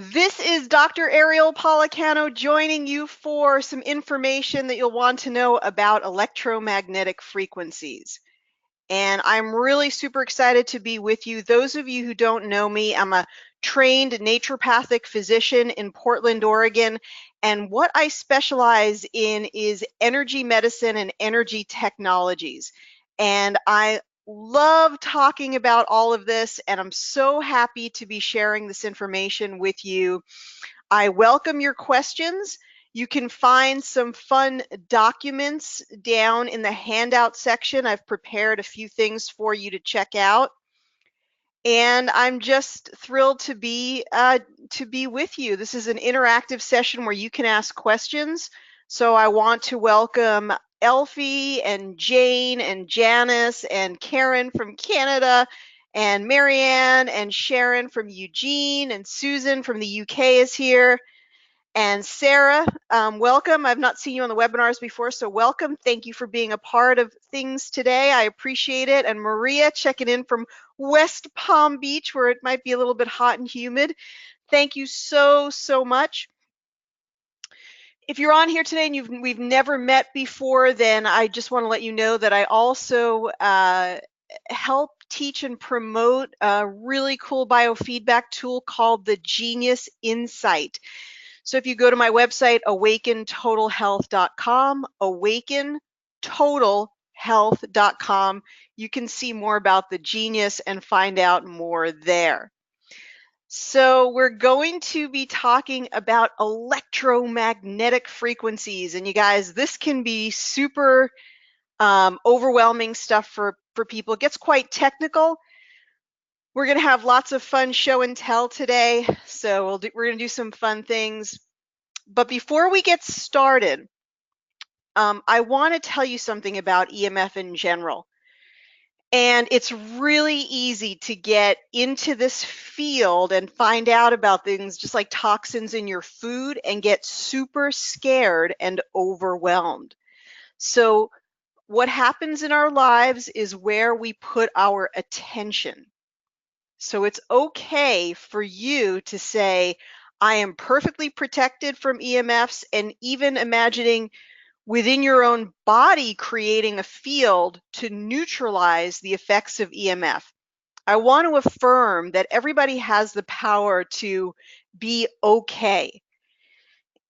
This is Dr. Ariel Policano joining you for some information that you'll want to know about electromagnetic frequencies. And I'm really super excited to be with you. Those of you who don't know me, I'm a trained naturopathic physician in Portland, Oregon. And what I specialize in is energy medicine and energy technologies. And I love talking about all of this, and I'm so happy to be sharing this information with you. I welcome your questions. You can find some fun documents down in the handout section. I've prepared a few things for you to check out. And I'm just thrilled to be with you. This is an interactive session where you can ask questions. So I want to welcome Elfie and Jane and Janice and Karen from Canada and Marianne and Sharon from Eugene and Susan from the UK is here. And Sarah, welcome. I've not seen you on the webinars before, so welcome. Thank you for being a part of things today. I appreciate it. And Maria checking in from West Palm Beach, where it might be a little bit hot and humid. Thank you so, so much. If you're on here today and we've never met before, then I just want to let you know that I also help teach and promote a really cool biofeedback tool called the Genius Insight. So if you go to my website, awakentotalhealth.com, awakentotalhealth.com, you can see more about the Genius and find out more there. So we're going to be talking about electromagnetic frequencies. And you guys, this can be super overwhelming stuff for people. It gets quite technical. We're going to have lots of fun show and tell today, so we're going to do some fun things. But before we get started, I want to tell you something about EMF in general. And it's really easy to get into this field and find out about things just like toxins in your food and get super scared and overwhelmed. So what happens in our lives is where we put our attention. So it's okay for you to say, I am perfectly protected from EMFs, and even imagining within your own body creating a field to neutralize the effects of EMF. I want to affirm that everybody has the power to be okay.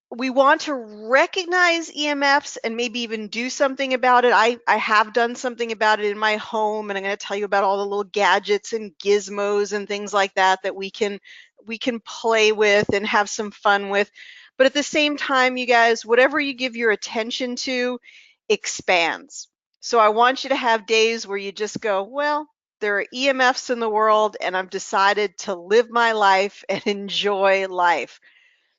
We want to recognize EMFs and maybe even do something about it. I have done something about it in my home, and I'm going to tell you about all the little gadgets and gizmos and things like that that we can play with and have some fun with. But at the same time, you guys, whatever you give your attention to expands. So I want you to have days where you just go, well, there are EMFs in the world, and I've decided to live my life and enjoy life.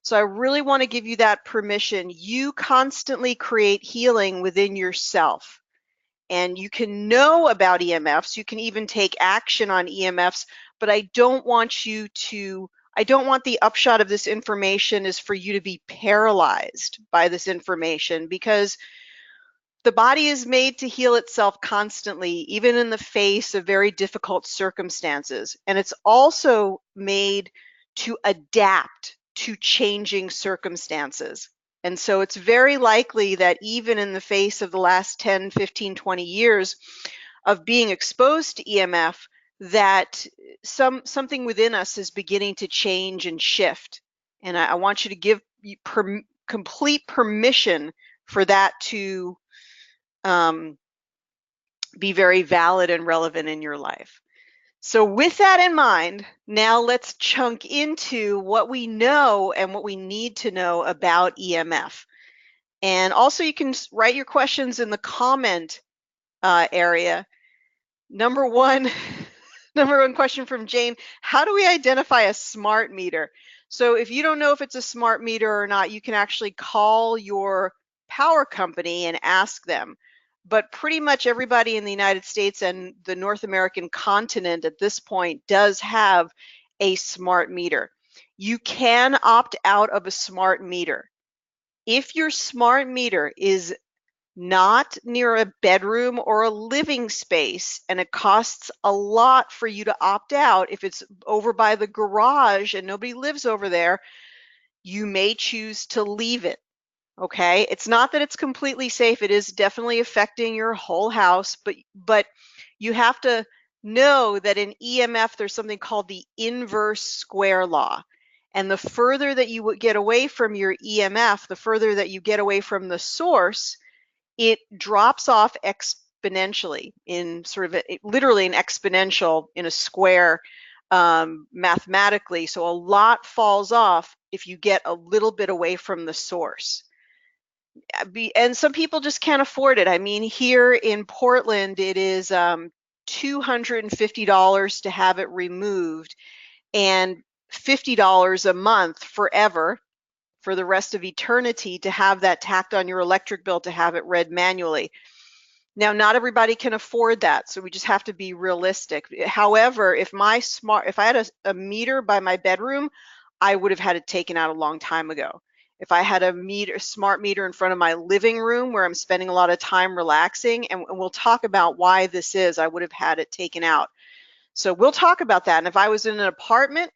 So I really want to give you that permission. You constantly create healing within yourself. And you can know about EMFs. You can even take action on EMFs, but I don't want the upshot of this information is for you to be paralyzed by this information, because the body is made to heal itself constantly, even in the face of very difficult circumstances. And it's also made to adapt to changing circumstances. And so it's very likely that even in the face of the last 10, 15, 20 years of being exposed to EMF, that something within us is beginning to change and shift. And I want you to give complete permission for that to be very valid and relevant in your life. So with that in mind, now let's chunk into what we know and what we need to know about EMF. And also you can write your questions in the comment area. Number one question from Jane, how do we identify a smart meter? So if you don't know if it's a smart meter or not, you can actually call your power company and ask them. But pretty much everybody in the United States and the North American continent at this point does have a smart meter. You can opt out of a smart meter. If your smart meter is not near a bedroom or a living space, and it costs a lot for you to opt out. If it's over by the garage and nobody lives over there, you may choose to leave it. Okay, it's not that it's completely safe. It is definitely affecting your whole house, but you have to know that in EMF there's something called the inverse square law. And the further that you would get away from your EMF, the further that you get away from the source, it drops off exponentially in sort of literally an exponential in a square, mathematically. So a lot falls off if you get a little bit away from the source. And some people just can't afford it. I mean, here in Portland, it is $250 to have it removed and $50 a month forever for the rest of eternity to have that tacked on your electric bill to have it read manually. Now, not everybody can afford that, so we just have to be realistic. However, if I had a meter by my bedroom, I would have had it taken out a long time ago. If I had a smart meter in front of my living room where I'm spending a lot of time relaxing, and we'll talk about why this is, I would have had it taken out. So we'll talk about that. And if I was in an apartment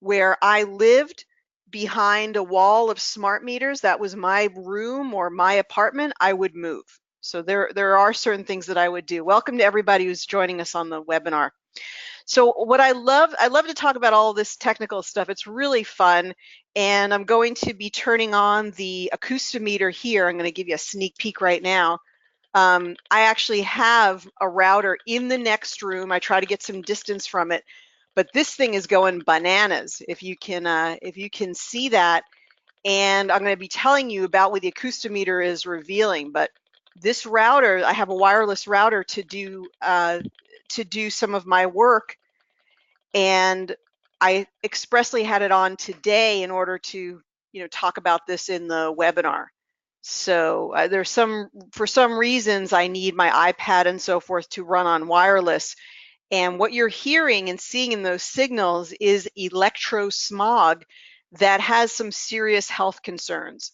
where I lived behind a wall of smart meters, that was my room or my apartment, I would move. So there are certain things that I would do. Welcome to everybody who's joining us on the webinar. So what I love to talk about all this technical stuff. It's really fun. And I'm going to be turning on the acoustometer here. I'm going to give you a sneak peek right now. I actually have a router in the next room. I try to get some distance from it, but this thing is going bananas. If you can see that, and I'm going to be telling you about what the acoustometer is revealing. But this router, I have a wireless router to do some of my work, and I expressly had it on today in order to talk about this in the webinar. So for some reasons, I need my iPad and so forth to run on wireless. And what you're hearing and seeing in those signals is electrosmog that has some serious health concerns.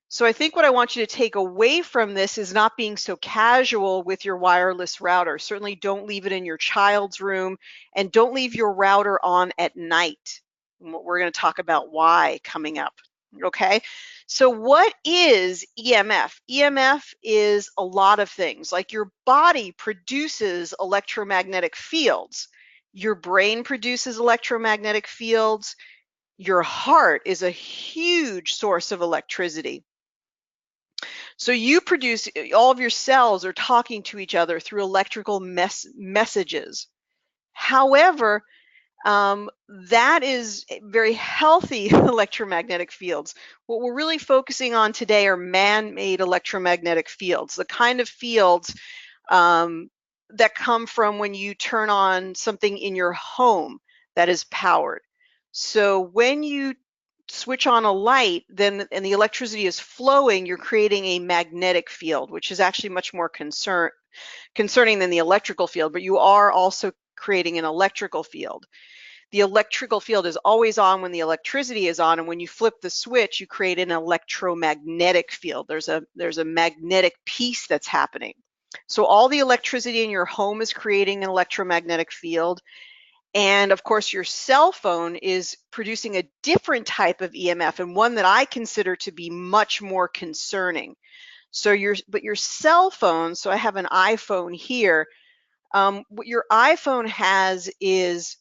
So I think what I want you to take away from this is not being so casual with your wireless router. Certainly don't leave it in your child's room, and don't leave your router on at night. We're going to talk about why coming up. Okay, so what is EMF? EMF is a lot of things. Like your body produces electromagnetic fields. Your brain produces electromagnetic fields. Your heart is a huge source of electricity. So you produce, all of your cells are talking to each other through electrical messages. However, that is very healthy electromagnetic fields. What we're really focusing on today are man-made electromagnetic fields, the kind of fields that come from when you turn on something in your home that is powered. So when you switch on a light, and the electricity is flowing, you're creating a magnetic field, which is actually much more concerning than the electrical field, but you are also creating an electrical field. The electrical field is always on when the electricity is on, and when you flip the switch, you create an electromagnetic field. There's a magnetic piece that's happening. So all the electricity in your home is creating an electromagnetic field. And of course, your cell phone is producing a different type of EMF, and one that I consider to be much more concerning. So your cell phone, so I have an iPhone here. What your iPhone has is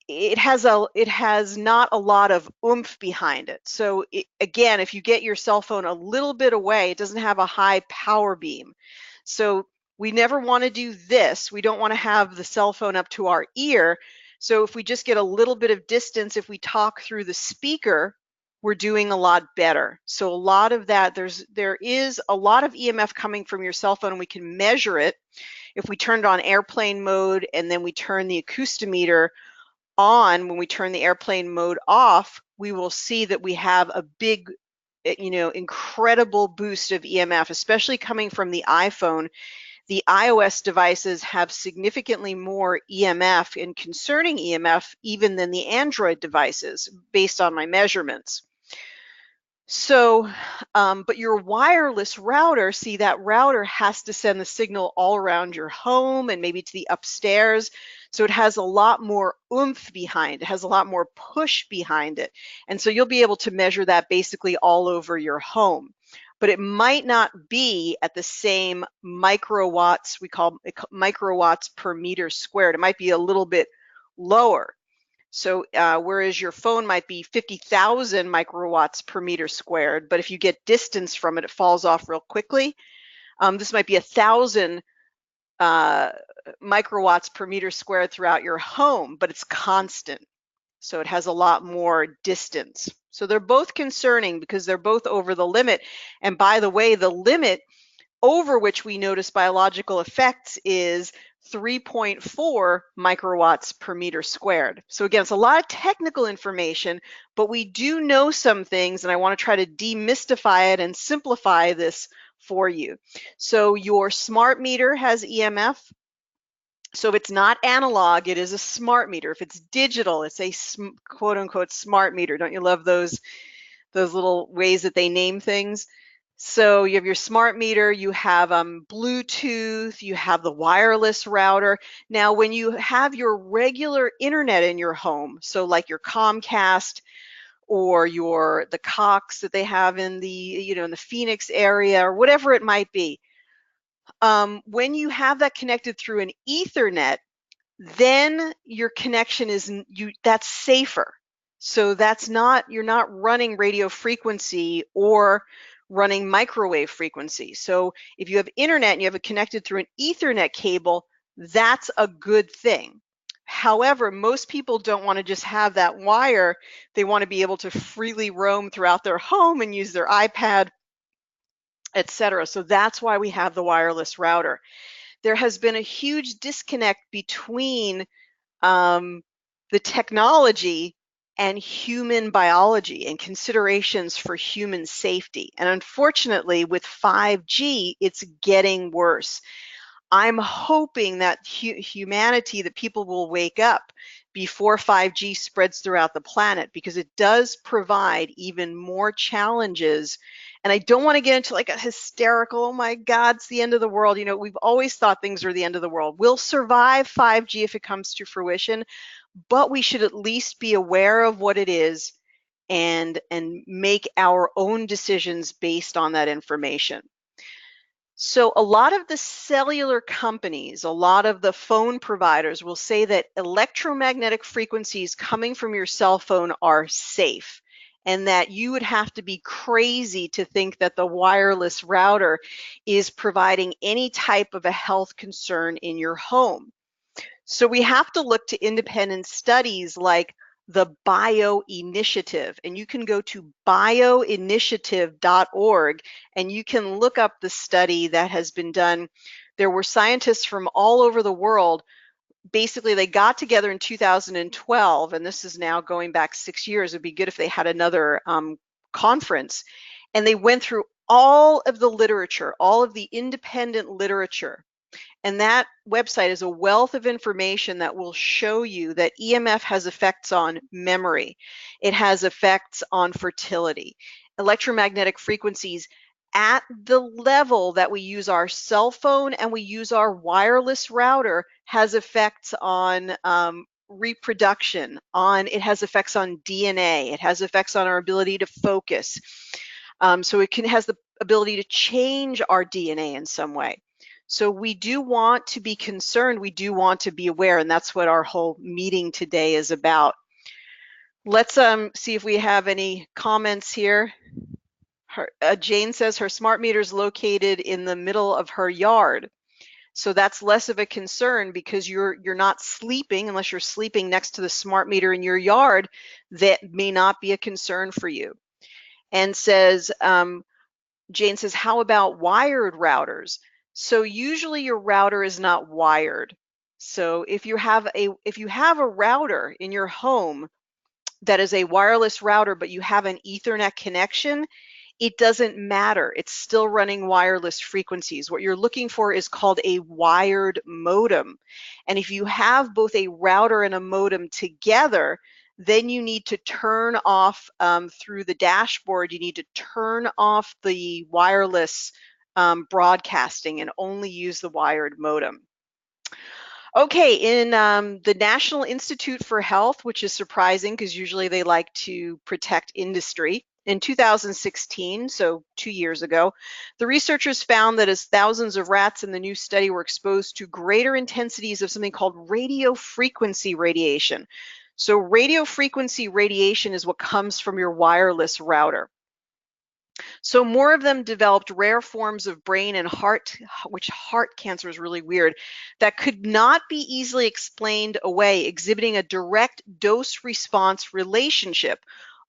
it has not a lot of oomph behind it. So again, if you get your cell phone a little bit away, it doesn't have a high power beam. So we never want to do this. We don't want to have the cell phone up to our ear. So if we just get a little bit of distance, if we talk through the speaker, we're doing a lot better. So a lot of that, there is a lot of EMF coming from your cell phone, and we can measure it. If we turn it on airplane mode and then we turn the acoustometer on, when we turn the airplane mode off, we will see that we have a big, incredible boost of EMF, especially coming from the iPhone. The iOS devices have significantly more EMF and concerning EMF even than the Android devices based on my measurements. So, but your wireless router, see, that router has to send the signal all around your home and maybe to the upstairs. So it has a lot more oomph behind it, has a lot more push behind it. And so you'll be able to measure that basically all over your home. But it might not be at the same microwatts, we call it microwatts per meter squared. It might be a little bit lower. So whereas your phone might be 50,000 microwatts per meter squared, but if you get distance from it, it falls off real quickly. This might be 1,000 uh, microwatts per meter squared throughout your home, but it's constant. So it has a lot more distance. So they're both concerning because they're both over the limit. And by the way, the limit over which we notice biological effects is 3.4 microwatts per meter squared. So again, it's a lot of technical information, but we do know some things, and I want to try to demystify it and simplify this for you. So your smart meter has EMF. So if it's not analog, it is a smart meter. If it's digital, it's a quote unquote smart meter. Don't you love those little ways that they name things? So you have your smart meter, you have Bluetooth, you have the wireless router. Now, when you have your regular internet in your home, so like your Comcast or the Cox that they have in the, in the Phoenix area or whatever it might be, when you have that connected through an Ethernet, then your connection is that's safer. So you're not running radio frequency or running microwave frequency. So if you have internet and you have it connected through an Ethernet cable, that's a good thing. However, most people don't want to just have that wire. They want to be able to freely roam throughout their home and use their iPad, etc. So that's why we have the wireless router. There has been a huge disconnect between the technology and human biology and considerations for human safety. And unfortunately, with 5G, it's getting worse. I'm hoping that humanity, that people will wake up before 5G spreads throughout the planet, because it does provide even more challenges. And I don't want to get into like a hysterical, oh my God, it's the end of the world. We've always thought things are the end of the world. We'll survive 5G if it comes to fruition, but we should at least be aware of what it is and make our own decisions based on that information. So a lot of the cellular companies, a lot of the phone providers will say that electromagnetic frequencies coming from your cell phone are safe, and that you would have to be crazy to think that the wireless router is providing any type of a health concern in your home. So we have to look to independent studies like the Bio Initiative, and you can go to bioinitiative.org and you can look up the study that has been done. There were scientists from all over the world. Basically, they got together in 2012, and this is now going back 6 years. It'd be good if they had another conference, and they went through all of the literature, all of the independent literature. And that website is a wealth of information that will show you that EMF has effects on memory. It has effects on fertility. Electromagnetic frequencies at the level that we use our cell phone and we use our wireless router has effects on reproduction, it has effects on DNA, it has effects on our ability to focus. So it has the ability to change our DNA in some way. So we do want to be concerned, we do want to be aware, and that's what our whole meeting today is about. Let's see if we have any comments here. Jane says her smart meter is located in the middle of her yard. So that's less of a concern because you're not sleeping. Unless you're sleeping next to the smart meter in your yard, that may not be a concern for you. And says, Jane says, how about wired routers? So usually your router is not wired. So if you have a router in your home that is a wireless router, but you have an Ethernet connection, it doesn't matter. It's still running wireless frequencies. What you're looking for is called a wired modem. And if you have both a router and a modem together, then you need to turn off through the dashboard, you need to turn off the wireless broadcasting and only use the wired modem. Okay, in the National Institute for Health, which is surprising because usually they like to protect industry, in 2016, so 2 years ago, the researchers found that as thousands of rats in the new study were exposed to greater intensities of something called radio frequency radiation. So radio frequency radiation is what comes from your wireless router. So more of them developed rare forms of brain and heart, which heart cancer is really weird, that could not be easily explained away, exhibiting a direct dose-response relationship.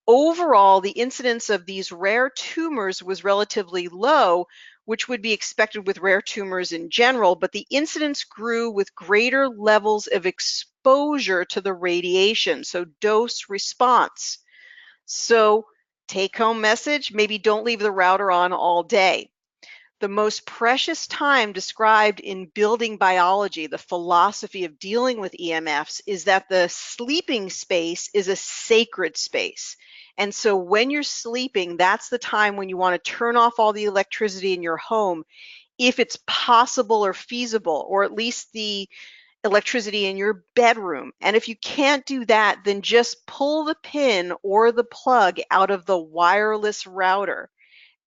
Overall, the incidence of these rare tumors was relatively low, which would be expected with rare tumors in general, but the incidence grew with greater levels of exposure to the radiation, so dose response. So take home message, maybe don't leave the router on all day. The most precious time described in building biology, the philosophy of dealing with EMFs, is that the sleeping space is a sacred space. And so when you're sleeping, that's the time when you want to turn off all the electricity in your home, if it's possible or feasible, or at least the electricity in your bedroom. And if you can't do that, then just pull the pin or the plug out of the wireless router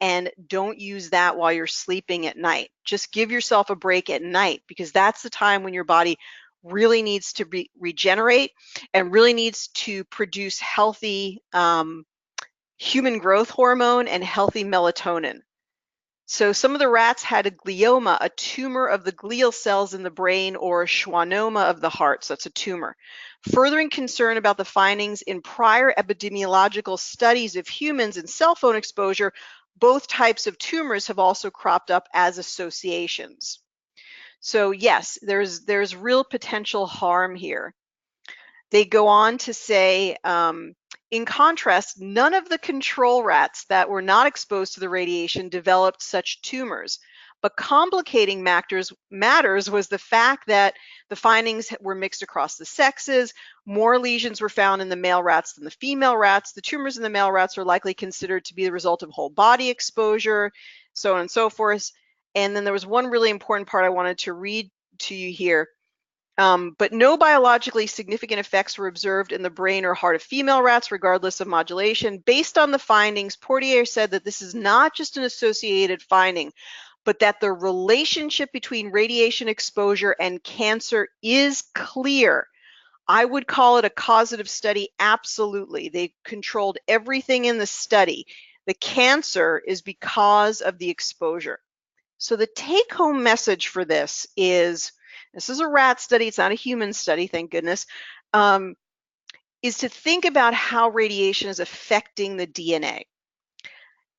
and don't use that while you're sleeping at night. Just give yourself a break at night, because that's the time when your body really needs to regenerate and really needs to produce healthy human growth hormone and healthy melatonin. So some of the rats had a glioma, a tumor of the glial cells in the brain, or a schwannoma of the heart. So that's a tumor. Furthering concern about the findings in prior epidemiological studies of humans and cell phone exposure, both types of tumors have also cropped up as associations. So yes, there's real potential harm here. They go on to say, in contrast, none of the control rats that were not exposed to the radiation developed such tumors. But complicating matters was the fact that the findings were mixed across the sexes. More lesions were found in the male rats than the female rats. The tumors in the male rats are likely considered to be the result of whole body exposure, so on and so forth. And then there was one really important part I wanted to read to you here. But no biologically significant effects were observed in the brain or heart of female rats, regardless of modulation. Based on the findings, Portier said that this is not just an associated finding, but that the relationship between radiation exposure and cancer is clear. I would call it a causative study, absolutely. They controlled everything in the study. The cancer is because of the exposure. So the take-home message for this is a rat study, it's not a human study, thank goodness, is to think about how radiation is affecting the DNA.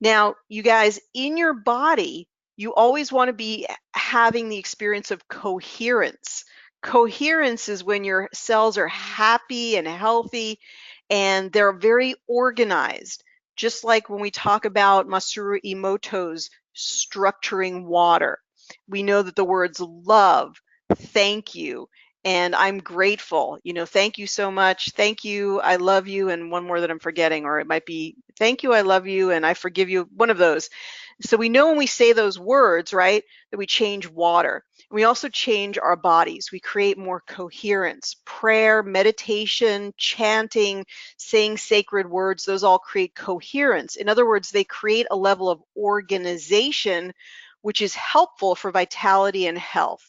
Now, you guys, in your body, you always want to be having the experience of coherence. Coherence is when your cells are happy and healthy and they're very organized. Just like when we talk about Masaru Emoto's structuring water. We know that the words love, thank you, and I'm grateful. Thank you so much. Thank you, I love you, and one more that I'm forgetting, or it might be thank you, I love you, and I forgive you, one of those. So we know when we say those words, right, that we change water. We also change our bodies. We create more coherence. Prayer, meditation, chanting, saying sacred words, those all create coherence. In other words, they create a level of organization which is helpful for vitality and health.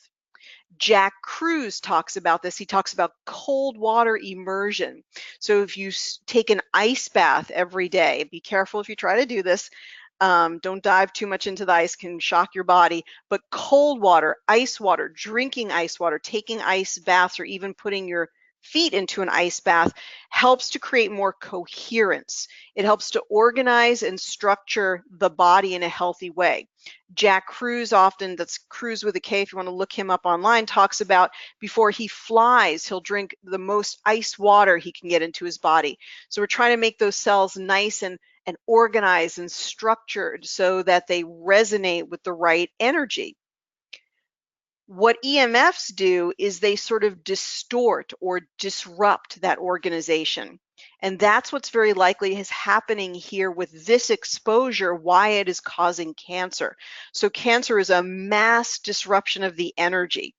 Jack Kruse talks about this. He talks about cold water immersion. So if you take an ice bath every day, be careful if you try to do this. Don't dive too much into the ice, can shock your body. But cold water, ice water, drinking ice water, taking ice baths, or even putting your feet into an ice bath helps to create more coherence. It helps to organize and structure the body in a healthy way. Jack Kruse, often, that's Kruse with a K if you want to look him up online, talks about before he flies, he'll drink the most ice water he can get into his body. So we're trying to make those cells nice and organized and structured so that they resonate with the right energy. What EMFs do is they sort of distort or disrupt that organization. And that's what's very likely is happening here with this exposure, why it is causing cancer. So cancer is a mass disruption of the energy.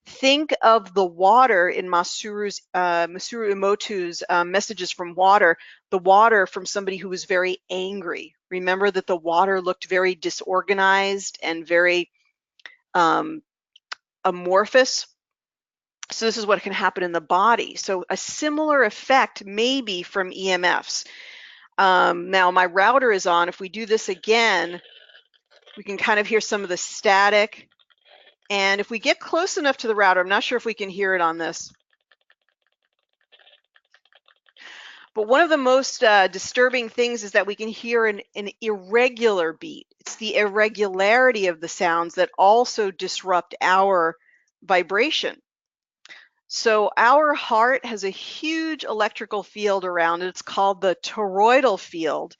Think of the water in Masaru Emoto's Messages from Water, the water from somebody who was very angry. Remember that the water looked very disorganized and very amorphous. So this is what can happen in the body. So a similar effect may be from EMFs. Now my router is on. If we do this again, we can kind of hear some of the static. And if we get close enough to the router, I'm not sure if we can hear it on this. But one of the most disturbing things is that we can hear an irregular beat. It's the irregularity of the sounds that also disrupt our vibration. So our heart has a huge electrical field around it. It's called the toroidal field.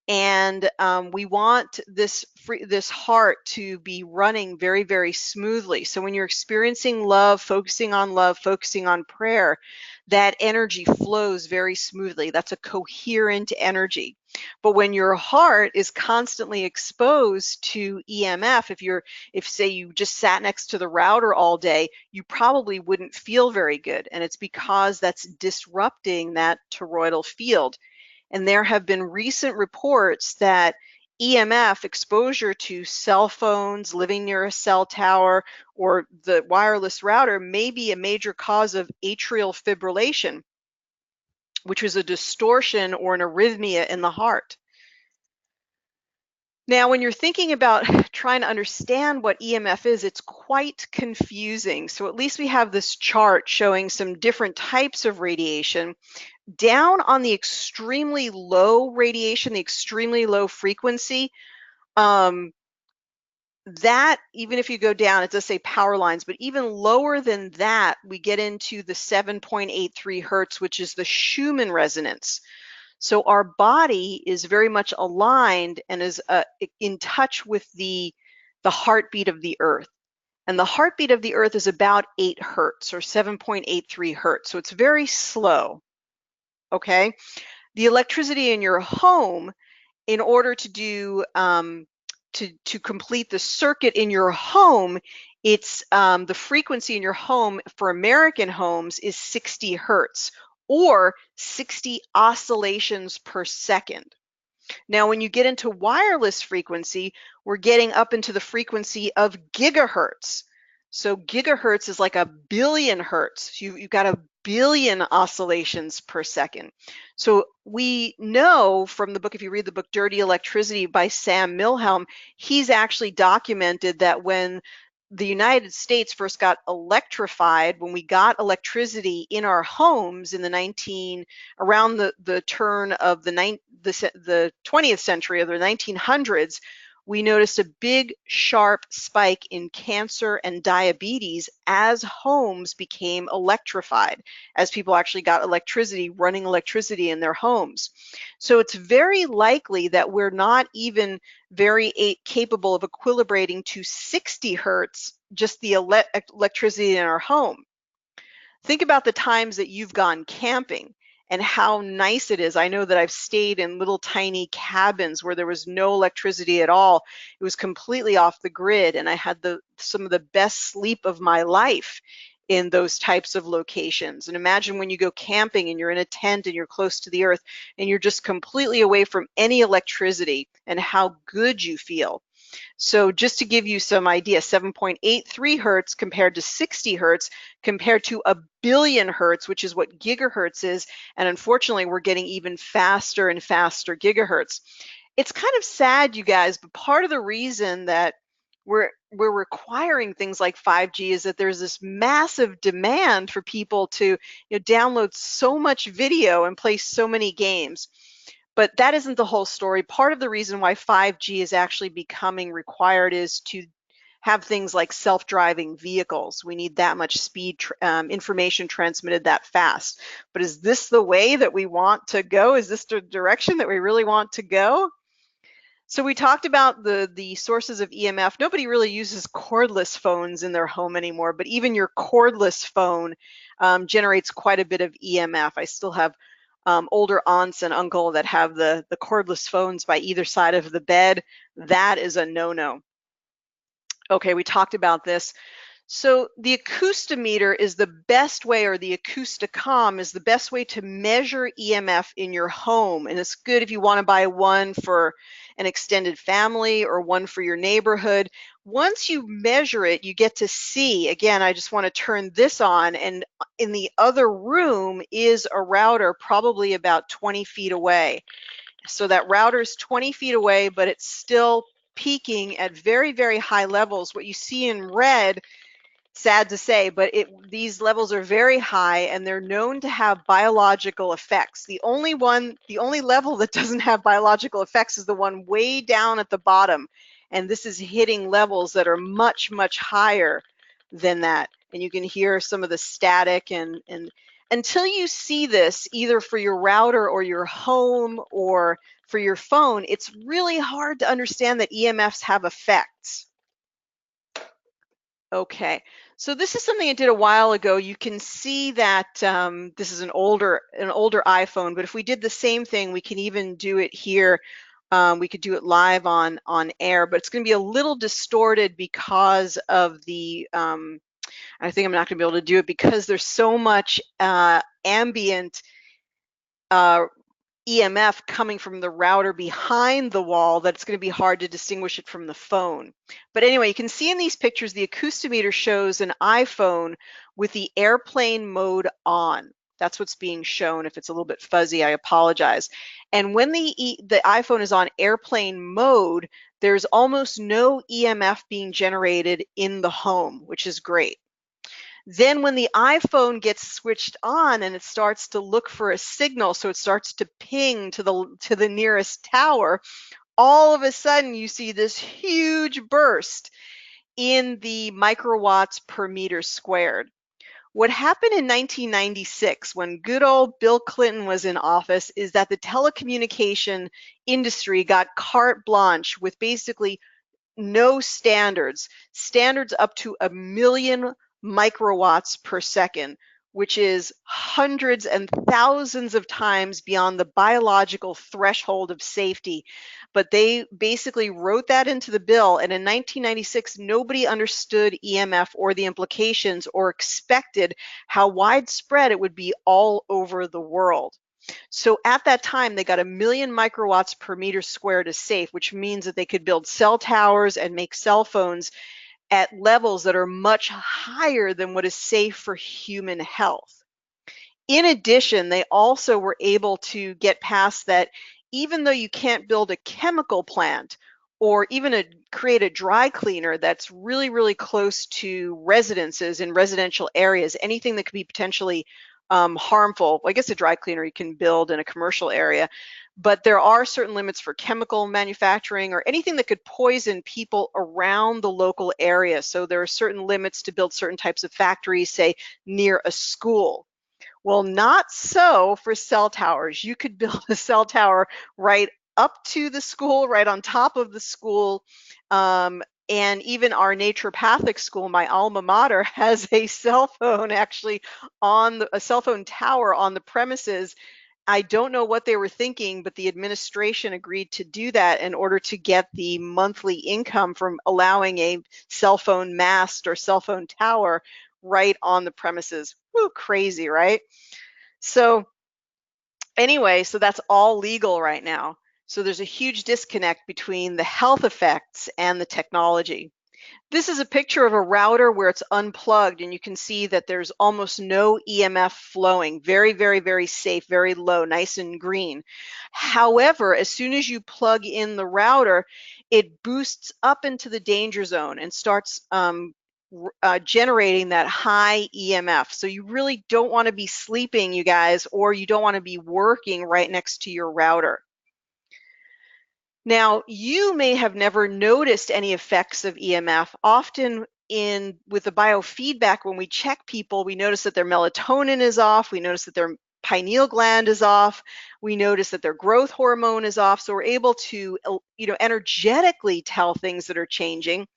And we want this heart to be running very, very smoothly. So when you're experiencing love, focusing on prayer, that energy flows very smoothly. That's a coherent energy. But when your heart is constantly exposed to EMF, if say you just sat next to the router all day, you probably wouldn't feel very good. And it's because that's disrupting that toroidal field. And there have been recent reports that EMF exposure to cell phones, living near a cell tower, or the wireless router may be a major cause of atrial fibrillation, which is a distortion or an arrhythmia in the heart. Now, when you're thinking about trying to understand what EMF is, it's quite confusing. So at least we have this chart showing some different types of radiation. Down on the extremely low radiation, the extremely low frequency, that, even if you go down, it does say power lines, but even lower than that, we get into the 7.83 hertz, which is the Schumann resonance. So our body is very much aligned and is in touch with the heartbeat of the earth. And the heartbeat of the earth is about 8 hertz or 7.83 hertz. So it's very slow. Okay. The electricity in your home, in order to do to complete the circuit in your home, it's the frequency in your home for American homes is 60 hertz or 60 oscillations per second. Now, when you get into wireless frequency, we're getting up into the frequency of gigahertz. So gigahertz is like a billion hertz. So you've got a billion oscillations per second. So we know from the book, if you read the book Dirty Electricity by Sam Milhelm, he's actually documented that when the United States first got electrified, when we got electricity in our homes in around the turn of the 20th century, of the 1900s, we noticed a big sharp spike in cancer and diabetes as homes became electrified, as people actually got running electricity in their homes. So it's very likely that we're not even very capable of equilibrating to 60 hertz, just the electricity in our home. Think about the times that you've gone camping and how nice it is. I know that I've stayed in little tiny cabins where there was no electricity at all. It was completely off the grid, and I had some of the best sleep of my life in those types of locations. And imagine when you go camping and you're in a tent and you're close to the earth and you're just completely away from any electricity, and how good you feel. So just to give you some idea, 7.83 hertz compared to 60 hertz compared to a billion hertz, which is what gigahertz is. And unfortunately, we're getting even faster and faster gigahertz. It's kind of sad, you guys, but part of the reason that we're requiring things like 5G is that there's this massive demand for people to download so much video and play so many games. But that isn't the whole story. Part of the reason why 5G is actually becoming required is to have things like self-driving vehicles. We need that much speed, information transmitted that fast. But is this the way that we want to go? Is this the direction that we really want to go? So we talked about the sources of EMF. Nobody really uses cordless phones in their home anymore, but even your cordless phone generates quite a bit of EMF. I still have older aunts and uncle that have the cordless phones by either side of the bed, that is a no-no. Okay, we talked about this. So the acoustometer is the best way, or the acousticom is the best way to measure EMF in your home. And it's good if you want to buy one for an extended family or one for your neighborhood. Once you measure it, you get to see, again, I just want to turn this on, and in the other room is a router probably about 20 feet away. So that router is 20 feet away, but it's still peaking at very, very high levels. What you see in red, sad to say, but these levels are very high, and they're known to have biological effects. The only level that doesn't have biological effects is the one way down at the bottom. And this is hitting levels that are much, much higher than that. And you can hear some of the static, and until you see this, either for your router or your home or for your phone, it's really hard to understand that EMFs have effects. Okay, so this is something I did a while ago. You can see that this is an older iPhone, but if we did the same thing, we can even do it here. We could do it live on air, but it's going to be a little distorted because of the. I think I'm not going to be able to do it because there's so much ambient EMF coming from the router behind the wall that it's going to be hard to distinguish it from the phone. But anyway, you can see in these pictures, the acoustometer shows an iPhone with the airplane mode on. That's what's being shown. If it's a little bit fuzzy, I apologize. And when the iPhone is on airplane mode, there's almost no EMF being generated in the home, which is great. Then when the iPhone gets switched on and it starts to look for a signal, so it starts to ping to the nearest tower, all of a sudden you see this huge burst in the microwatts per meter squared. What happened in 1996 when good old Bill Clinton was in office is that the telecommunication industry got carte blanche with basically no standards up to 1 million microwatts per second, which is hundreds and thousands of times beyond the biological threshold of safety. But they basically wrote that into the bill, and in 1996, nobody understood EMF or the implications or expected how widespread it would be all over the world. So at that time, they got 1 million microwatts per meter squared as safe, which means that they could build cell towers and make cell phones at levels that are much higher than what is safe for human health. In addition, they also were able to get past that even though you can't build a chemical plant or even create a dry cleaner that's really, really close to residences in residential areas, anything that could be potentially harmful. I guess a dry cleaner you can build in a commercial area, but there are certain limits for chemical manufacturing or anything that could poison people around the local area. So there are certain limits to build certain types of factories, say near a school. Well, not so for cell towers. You could build a cell tower right up to the school, right on top of the school. And even our naturopathic school, my alma mater, has a cell phone actually a cell phone tower on the premises. I don't know what they were thinking, but the administration agreed to do that in order to get the monthly income from allowing a cell phone mast or cell phone tower right on the premises. Woo, crazy, right? So anyway, so that's all legal right now. So there's a huge disconnect between the health effects and the technology. This is a picture of a router where it's unplugged, and you can see that there's almost no EMF flowing. Very, very, very safe, very low, nice and green. However, as soon as you plug in the router, it boosts up into the danger zone and starts generating that high EMF. So you really don't want to be sleeping, you guys, or you don't want to be working right next to your router. Now, you may have never noticed any effects of EMF. Often with the biofeedback, when we check people, we notice that their melatonin is off, we notice that their pineal gland is off, we notice that their growth hormone is off, so we're able to energetically tell things that are changing.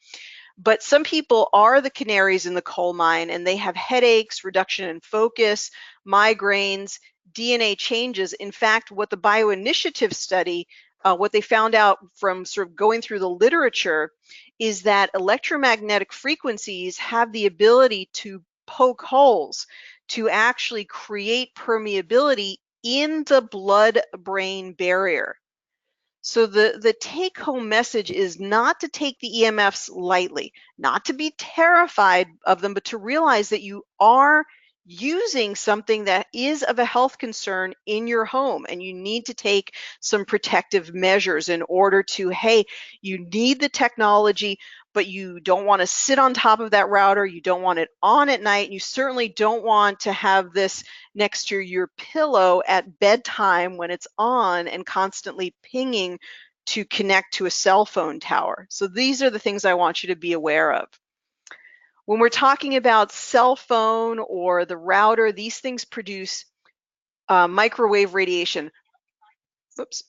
But some people are the canaries in the coal mine, and they have headaches, reduction in focus, migraines, DNA changes. In fact, what the bioinitiative study, what they found out from sort of going through the literature is that electromagnetic frequencies have the ability to poke holes to actually create permeability in the blood-brain barrier. So the take-home message is not to take the EMFs lightly, not to be terrified of them, but to realize that you are using something that is of a health concern in your home, and you need to take some protective measures in order to, hey, you need the technology, but you don't want to sit on top of that router. You don't want it on at night. You certainly don't want to have this next to your pillow at bedtime when it's on and constantly pinging to connect to a cell phone tower. So these are the things I want you to be aware of. When we're talking about cell phone or the router, these things produce microwave radiation. Oops,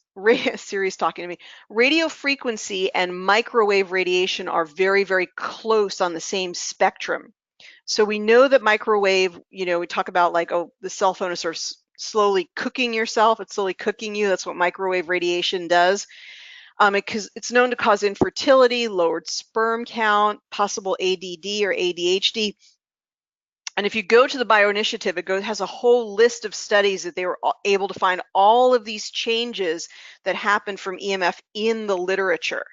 Siri's talking to me. Radio frequency and microwave radiation are very, very close on the same spectrum. So we know that microwave, we talk about like, oh, the cell phone is sort of slowly cooking yourself. It's slowly cooking you. That's what microwave radiation does. Because it's known to cause infertility, lowered sperm count, possible ADD or ADHD. And if you go to the bioinitiative, it has a whole list of studies that they were able to find all of these changes that happen from EMF in the literature.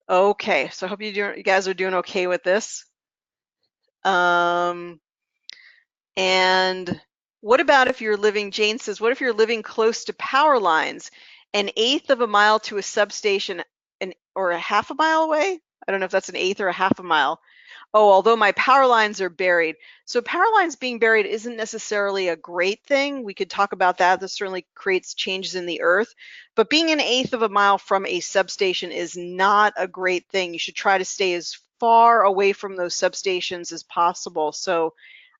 Okay, so I hope you guys are doing okay with this. And what about if you're living, Jane says, what if you're living close to power lines, an eighth of a mile to a substation, or a half a mile away? I don't know if that's an eighth or a half a mile. Oh, although my power lines are buried. So power lines being buried isn't necessarily a great thing. We could talk about that. This certainly creates changes in the earth. But being an eighth of a mile from a substation is not a great thing. You should try to stay as far away from those substations as possible. So,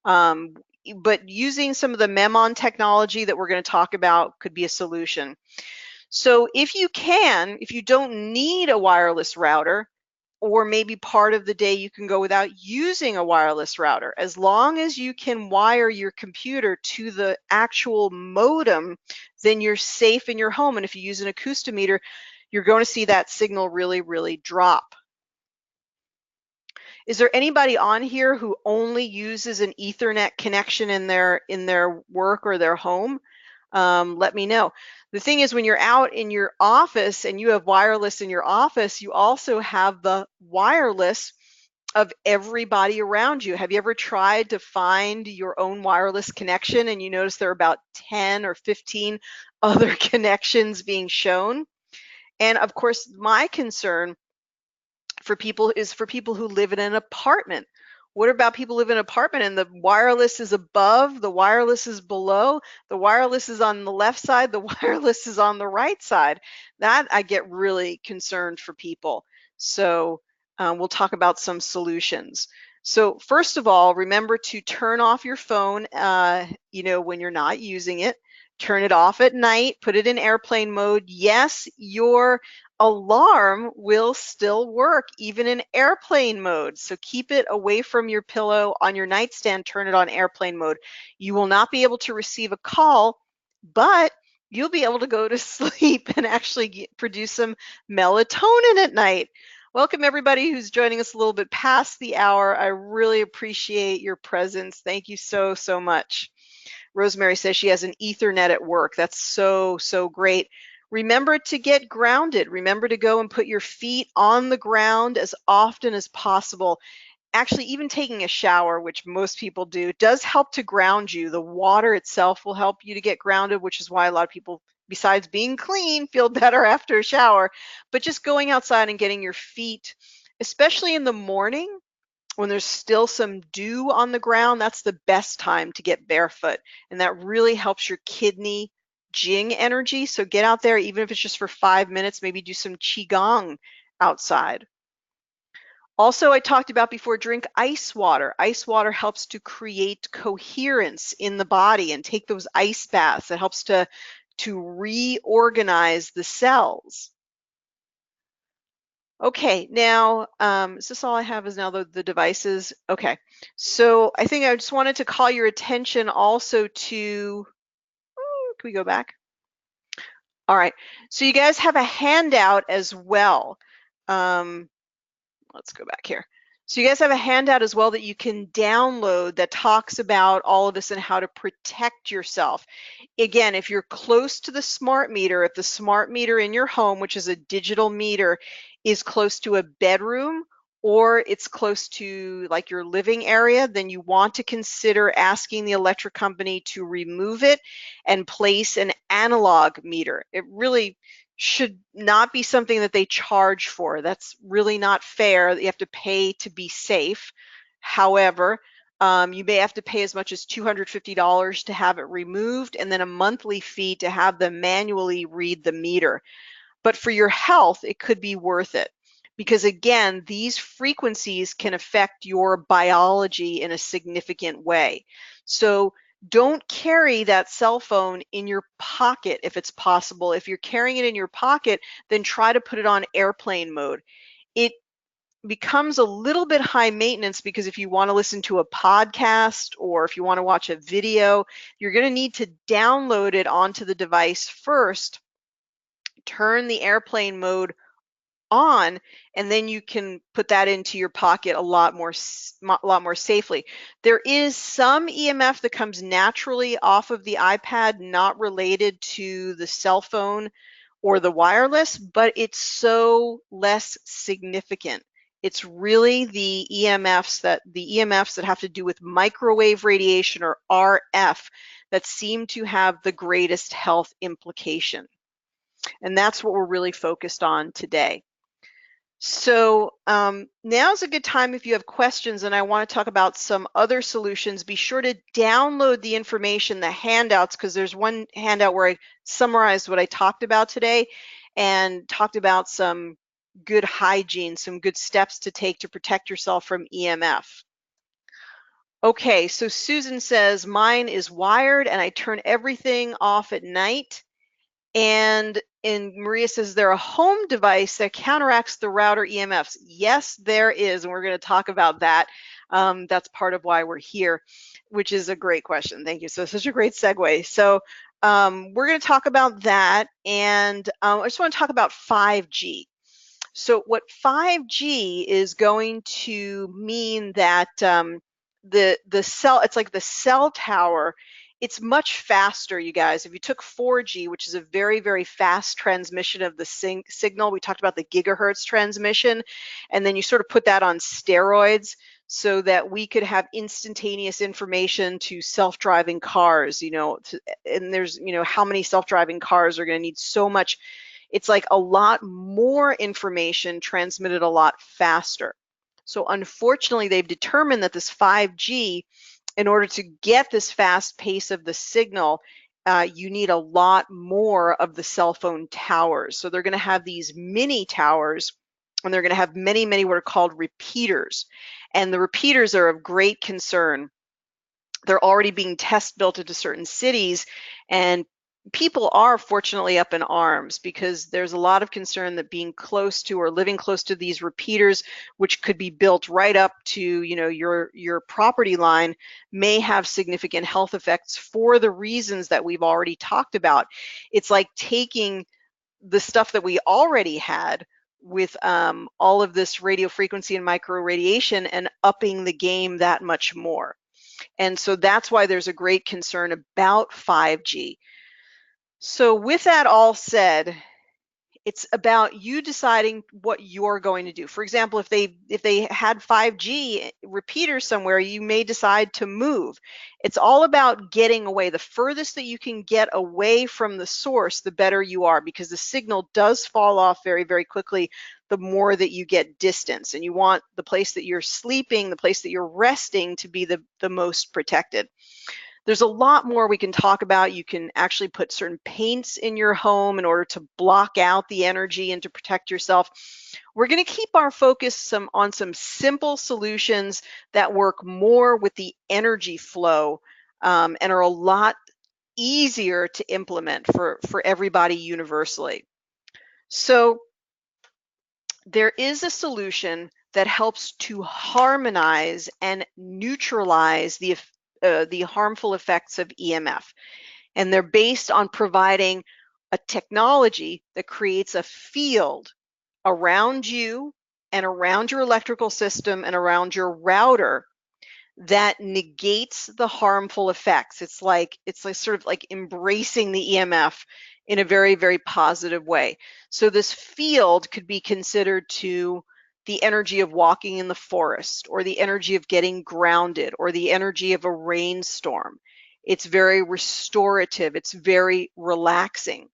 but using some of the MEMON technology that we're going to talk about could be a solution. So if you don't need a wireless router, or maybe part of the day you can go without using a wireless router. As long as you can wire your computer to the actual modem, then you're safe in your home. And if you use an acoustometer, you're going to see that signal really, really drop. Is there anybody on here who only uses an Ethernet connection in their work or their home? Let me know. The thing is, when you're out in your office and you have wireless in your office, you also have the wireless of everybody around you. Have you ever tried to find your own wireless connection and you notice there are about 10 or 15 other connections being shown? And of course, my concern for people who live in an apartment. What about people who live in an apartment and the wireless is above, the wireless is below, the wireless is on the left side, the wireless is on the right side? That I get really concerned for people. So we'll talk about some solutions. So first of all, remember to turn off your phone, when you're not using it. Turn it off at night, put it in airplane mode. Yes, your alarm will still work even in airplane mode. So keep it away from your pillow on your nightstand, turn it on airplane mode. You will not be able to receive a call, but you'll be able to go to sleep and actually produce some melatonin at night. Welcome everybody who's joining us a little bit past the hour. I really appreciate your presence. Thank you so, so much. Rosemary says she has an Ethernet at work. That's so, so great. Remember to get grounded. Remember to go and put your feet on the ground as often as possible. Actually, even taking a shower, which most people do, does help to ground you. The water itself will help you to get grounded, which is why a lot of people, besides being clean, feel better after a shower. But just going outside and getting your feet, especially in the morning, when there's still some dew on the ground, that's the best time to get barefoot. And that really helps your kidney Jing energy. So get out there, even if it's just for 5 minutes, maybe do some Qigong outside. Also, I talked about before, drink ice water. Ice water helps to create coherence in the body, and take those ice baths. It helps to reorganize the cells. Okay, now, is this all I have is now the devices? Okay, so I think I just wanted to call your attention also to, can we go back? All right, so you guys have a handout as well. Let's go back here. So you guys have a handout as well that you can download that talks about all of this and how to protect yourself. Again, if you're close to the smart meter, if the smart meter in your home, which is a digital meter, is close to a bedroom or it's close to like your living area, then you want to consider asking the electric company to remove it and place an analog meter. It really should not be something that they charge for. That's really not fair. You have to pay to be safe. However, you may have to pay as much as $250 to have it removed and then a monthly fee to have them manually read the meter. But for your health, it could be worth it because again, these frequencies can affect your biology in a significant way. So don't carry that cell phone in your pocket if it's possible. If you're carrying it in your pocket, then try to put it on airplane mode. It becomes a little bit high maintenance because if you want to listen to a podcast or if you want to watch a video, you're going to need to download it onto the device first, turn the airplane mode on, and then you can put that into your pocket a lot more safely. There is some EMF that comes naturally off of the iPad, not related to the cell phone or the wireless, but it's so less significant. It's really the EMFs that have to do with microwave radiation or RF that seem to have the greatest health implication. And that's what we're really focused on today. So now's a good time if you have questions and I want to talk about some other solutions. Be sure to download the information, the handouts, because there's one handout where I summarized what I talked about today and talked about some good hygiene, some good steps to take to protect yourself from EMF. Okay, so Susan says, mine is wired and I turn everything off at night. And Maria says, there a home device that counteracts the router EMFs? Yes, there is, and we're going to talk about that. That's part of why we're here, which is a great question. Thank you. So such a great segue. So we're going to talk about that, and I just want to talk about 5G. So what 5G is going to mean that the cell, it's like the cell tower, it's much faster, you guys. If you took 4G, which is a very, very fast transmission of the signal, we talked about the gigahertz transmission, and then you sort of put that on steroids so that we could have instantaneous information to self-driving cars, and there's, how many self-driving cars are going to need so much. It's like a lot more information transmitted a lot faster. So unfortunately, they've determined that this 5G, in order to get this fast pace of the signal, you need a lot more of the cell phone towers. So they're going to have these mini towers, and they're going to have many, many what are called repeaters. And the repeaters are of great concern. They're already being test built into certain cities, and people are fortunately up in arms because there's a lot of concern that being close to or living close to these repeaters, which could be built right up to your property line, may have significant health effects for the reasons that we've already talked about. It's like taking the stuff that we already had with all of this radio frequency and micro radiation and upping the game that much more. And so that's why there's a great concern about 5G. So with that all said, it's about you deciding what you're going to do. For example, if they had 5G repeaters somewhere, you may decide to move. It's all about getting away. The furthest that you can get away from the source, the better you are, because the signal does fall off very, very quickly the more that you get distance. And you want the place that you're sleeping, the place that you're resting, to be the most protected. There's a lot more we can talk about. You can actually put certain paints in your home in order to block out the energy and to protect yourself. We're going to keep our focus on some simple solutions that work more with the energy flow and are a lot easier to implement for everybody universally. So there is a solution that helps to harmonize and neutralize the harmful effects of EMF. And they're based on providing a technology that creates a field around you and around your electrical system and around your router that negates the harmful effects. It's like sort of like embracing the EMF in a very, very positive way. So this field could be considered to the energy of walking in the forest, or the energy of getting grounded, or the energy of a rainstorm. It's very restorative. It's very relaxing.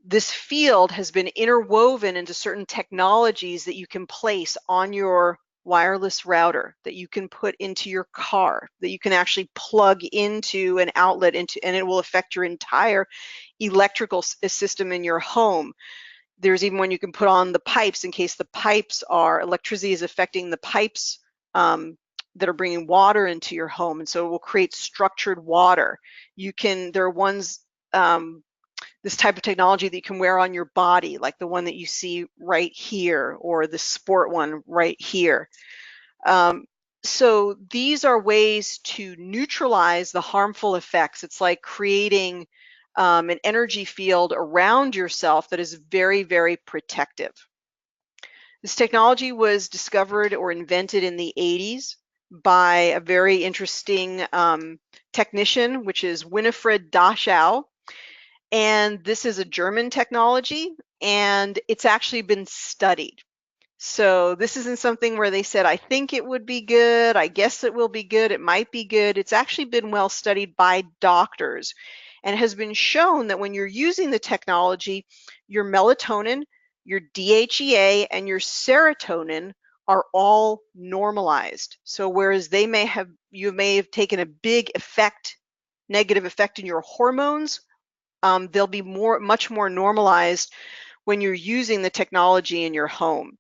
This field has been interwoven into certain technologies that you can place on your wireless router, that you can put into your car, that you can actually plug into an outlet into, and it will affect your entire electrical system in your home. There's even one you can put on the pipes in case the pipes are, electricity is affecting the pipes that are bringing water into your home, and so it will create structured water. There are ones, this type of technology that you can wear on your body, like the one that you see right here, or the sport one right here. So these are ways to neutralize the harmful effects. It's like creating an energy field around yourself that is very, very protective. This technology was discovered or invented in the 80s by a very interesting technician, which is Winifred Dachau. And this is a German technology, and it's actually been studied. So this isn't something where they said, I think it would be good, I guess it will be good, it might be good. It's actually been well studied by doctors, and it has been shown that when you're using the technology, your melatonin, your DHEA, and your serotonin are all normalized. So whereas you may have taken a big negative effect in your hormones, they'll be much more normalized when you're using the technology in your home.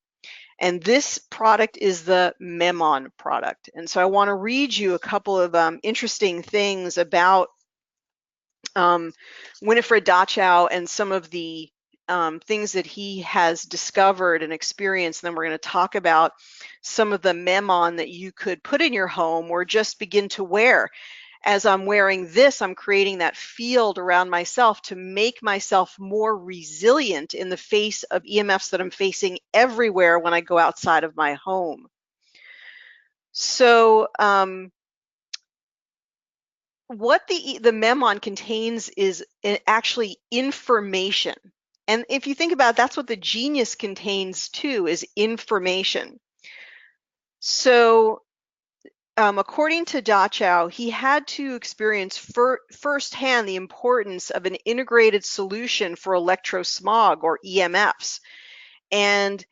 And this product is the Memon product. And so I want to read you a couple of interesting things about Winifred Dachau and some of the things that he has discovered and experienced. And then we're going to talk about some of the Memon that you could put in your home or just begin to wear. As I'm wearing this, I'm creating that field around myself to make myself more resilient in the face of EMFs that I'm facing everywhere when I go outside of my home. So what the Memon contains is actually information. And if you think about it, that's what the Genius contains too, is information. So according to Dachau, he had to experience firsthand the importance of an integrated solution for electrosmog, or EMFs. And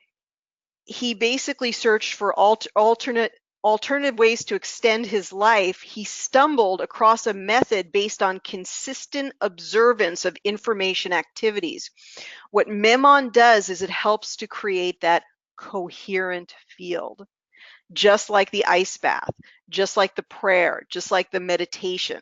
he basically searched for alternative ways to extend his life. He stumbled across a method based on consistent observance of information activities. What Memon does is it helps to create that coherent field, just like the ice bath, just like the prayer, just like the meditation.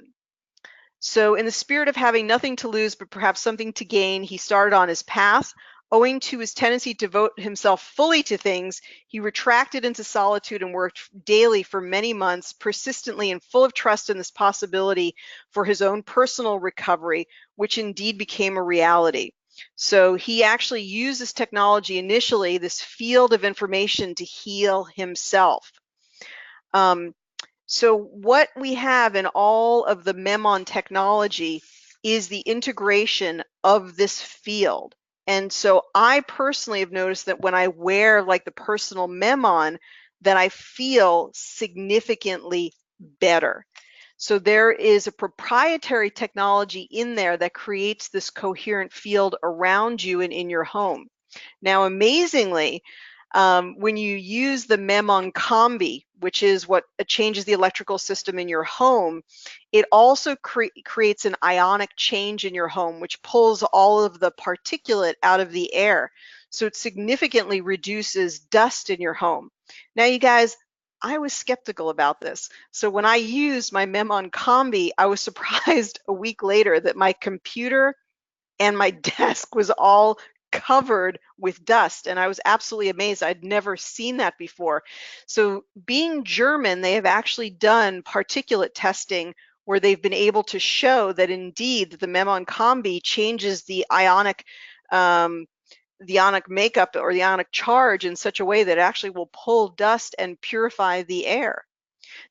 So in the spirit of having nothing to lose, but perhaps something to gain, he started on his path. Owing to his tendency to devote himself fully to things, he retracted into solitude and worked daily for many months, persistently and full of trust in this possibility for his own personal recovery, which indeed became a reality. So he actually used this technology initially, this field of information, to heal himself. So what we have in all of the Memon technology is the integration of this field. And so I personally have noticed that when I wear like the personal Memon, that I feel significantly better. So there is a proprietary technology in there that creates this coherent field around you and in your home. Now, amazingly, when you use the Memon Combi, which is what changes the electrical system in your home, it also creates an ionic change in your home, which pulls all of the particulate out of the air. So it significantly reduces dust in your home. Now, you guys, I was skeptical about this. So when I used my Memon Combi, I was surprised a week later that my computer and my desk was all covered with dust. And I was absolutely amazed. I'd never seen that before. So being German, they have actually done particulate testing where they've been able to show that indeed the Memon Combi changes the ionic makeup or the ionic charge in such a way that it actually will pull dust and purify the air.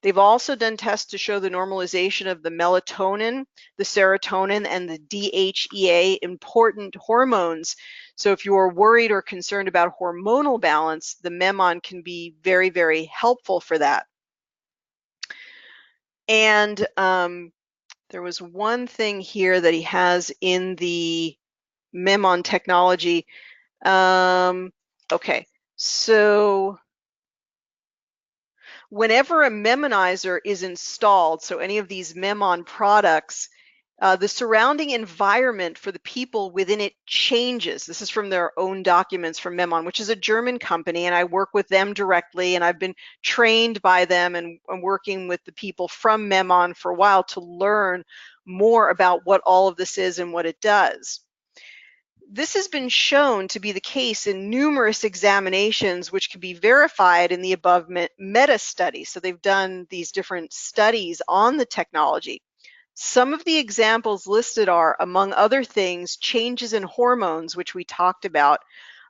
They've also done tests to show the normalization of the melatonin, the serotonin, and the DHEA, important hormones. So if you are worried or concerned about hormonal balance, the Memon can be very, very helpful for that. And there was one thing here that he has in the Memon technology. Okay, so whenever a memonizer is installed, so any of these Memon products, the surrounding environment for the people within it changes. This is from their own documents from Memon, which is a German company, and I work with them directly, and I've been trained by them and I'm working with the people from Memon for a while to learn more about what all of this is and what it does. This has been shown to be the case in numerous examinations, which can be verified in the above meta study. So they've done these different studies on the technology. Some of the examples listed are, among other things, changes in hormones, which we talked about,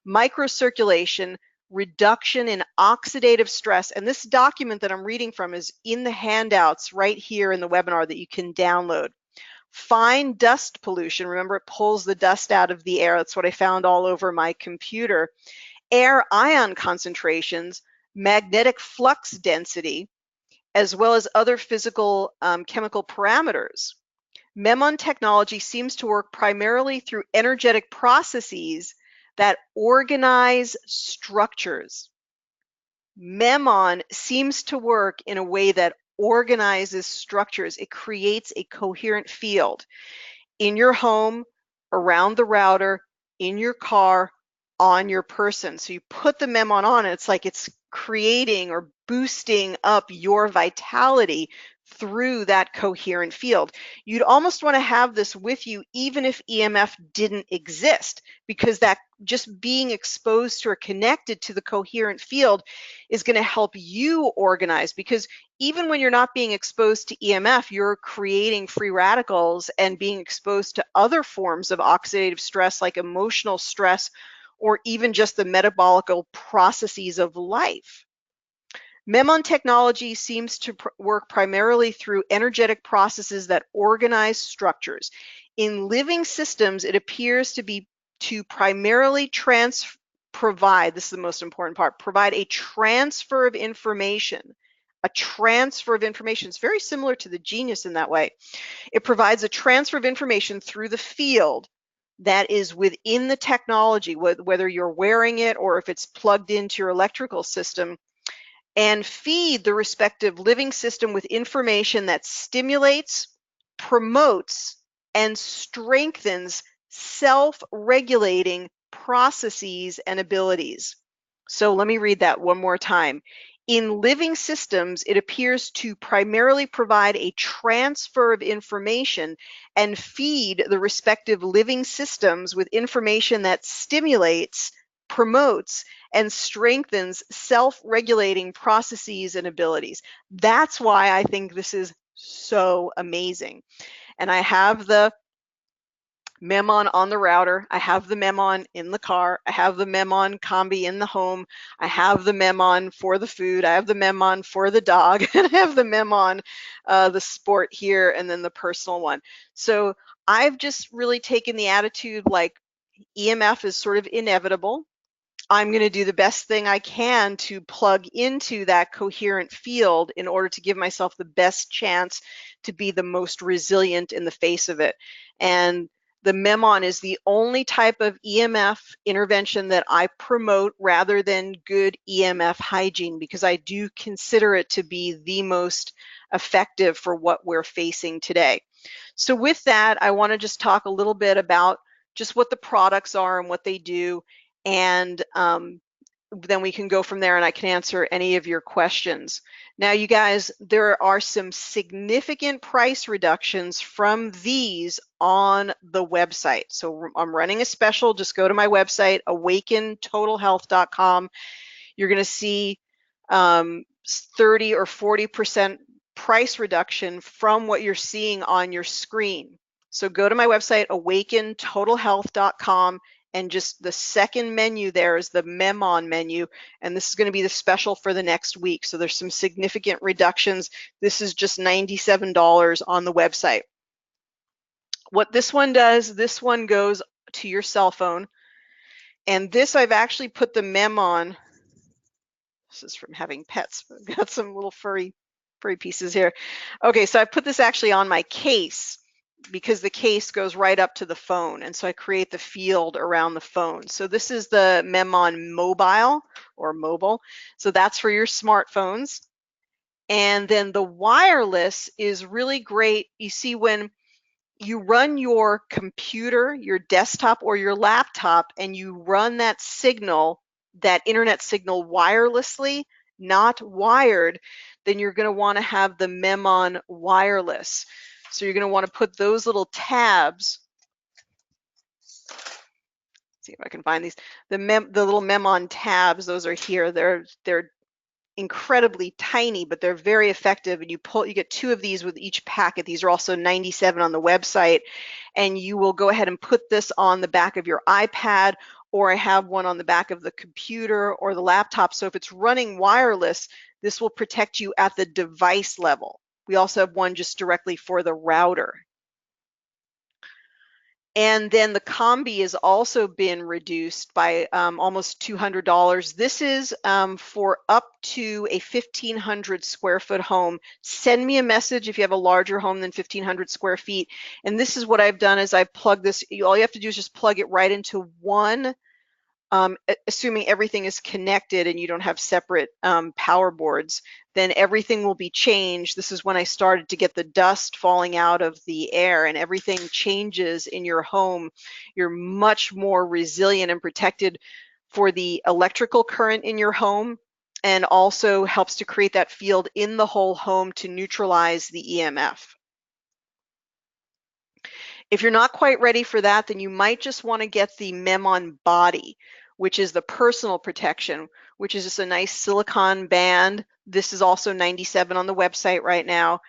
microcirculation, reduction in oxidative stress. And this document that I'm reading from is in the handouts right here in the webinar that you can download. Fine dust pollution, remember it pulls the dust out of the air, that's what I found all over my computer. Air ion concentrations, magnetic flux density, as well as other physical chemical parameters. Memon technology seems to work primarily through energetic processes that organize structures. Memon seems to work in a way that organizes structures. It creates a coherent field in your home, around the router, in your car, on your person. So you put the Memon on, and it's like it's creating or boosting up your vitality through that coherent field. You'd almost want to have this with you even if EMF didn't exist, because that just being exposed to or connected to the coherent field is going to help you organize, because even when you're not being exposed to EMF, you're creating free radicals and being exposed to other forms of oxidative stress like emotional stress or even just the metabolic processes of life. Memon technology seems to work primarily through energetic processes that organize structures. In living systems, it appears to primarily provide, this is the most important part, provide a transfer of information. A transfer of information. It's very similar to the Genius in that way. It provides a transfer of information through the field that is within the technology, whether you're wearing it or if it's plugged into your electrical system, and feed the respective living system with information that stimulates, promotes, and strengthens self-regulating processes and abilities. So let me read that one more time. In living systems, it appears to primarily provide a transfer of information and feed the respective living systems with information that stimulates, promotes, and strengthens self-regulating processes and abilities. That's why I think this is so amazing. And I have the Memon on the router, I have the Memon in the car, I have the Memon Combi in the home, I have the Memon for the food, I have the Memon for the dog, and I have the Memon, the sport here, and then the personal one. So I've just really taken the attitude like EMF is sort of inevitable. I'm going to do the best thing I can to plug into that coherent field in order to give myself the best chance to be the most resilient in the face of it. And the Memon is the only type of EMF intervention that I promote rather than good EMF hygiene, because I do consider it to be the most effective for what we're facing today. So with that, I want to just talk a little bit about just what the products are and what they do. And then we can go from there and I can answer any of your questions. Now, you guys, there are some significant price reductions from these on the website. So I'm running a special. Just go to my website, awakentotalhealth.com. You're going to see 30 or 40% price reduction from what you're seeing on your screen. So go to my website, awakentotalhealth.com, and just the second menu there is the Memon menu, and this is going to be the special for the next week. So there's some significant reductions. This is just $97 on the website. What this one does, this one goes to your cell phone, and this I've actually put the Memon. This is from having pets. I've got some little furry pieces here. Okay, so I put this actually on my case because the case goes right up to the phone, and so I create the field around the phone. So this is the Memon Mobile or mobile. So that's for your smartphones. And then the wireless is really great. You see, when you run your computer, your desktop, or your laptop, and you run that signal, that internet signal wirelessly, not wired, then you're going to want to have the Memon wireless. So you're going to want to put those little tabs. See if I can find these. The little Memon tabs, those are here. They're incredibly tiny, but they're very effective. And you get 2 of these with each packet. These are also 97 on the website. And you will go ahead and put this on the back of your iPad, or I have one on the back of the computer or the laptop. So if it's running wireless, this will protect you at the device level. We also have one just directly for the router. And then the combi has also been reduced by almost $200. This is for up to a 1,500 square foot home. Send me a message if you have a larger home than 1,500 square feet. And this is what I've done is I've plugged this. All you have to do is just plug it right into one, assuming everything is connected and you don't have separate power boards, then everything will be changed. This is when I started to get the dust falling out of the air, and everything changes in your home. You're much more resilient and protected for the electrical current in your home, and also helps to create that field in the whole home to neutralize the EMF. If you're not quite ready for that, then you might just want to get the Memon Body, which is the personal protection, which is just a nice silicone band. This is also 97 on the website right now.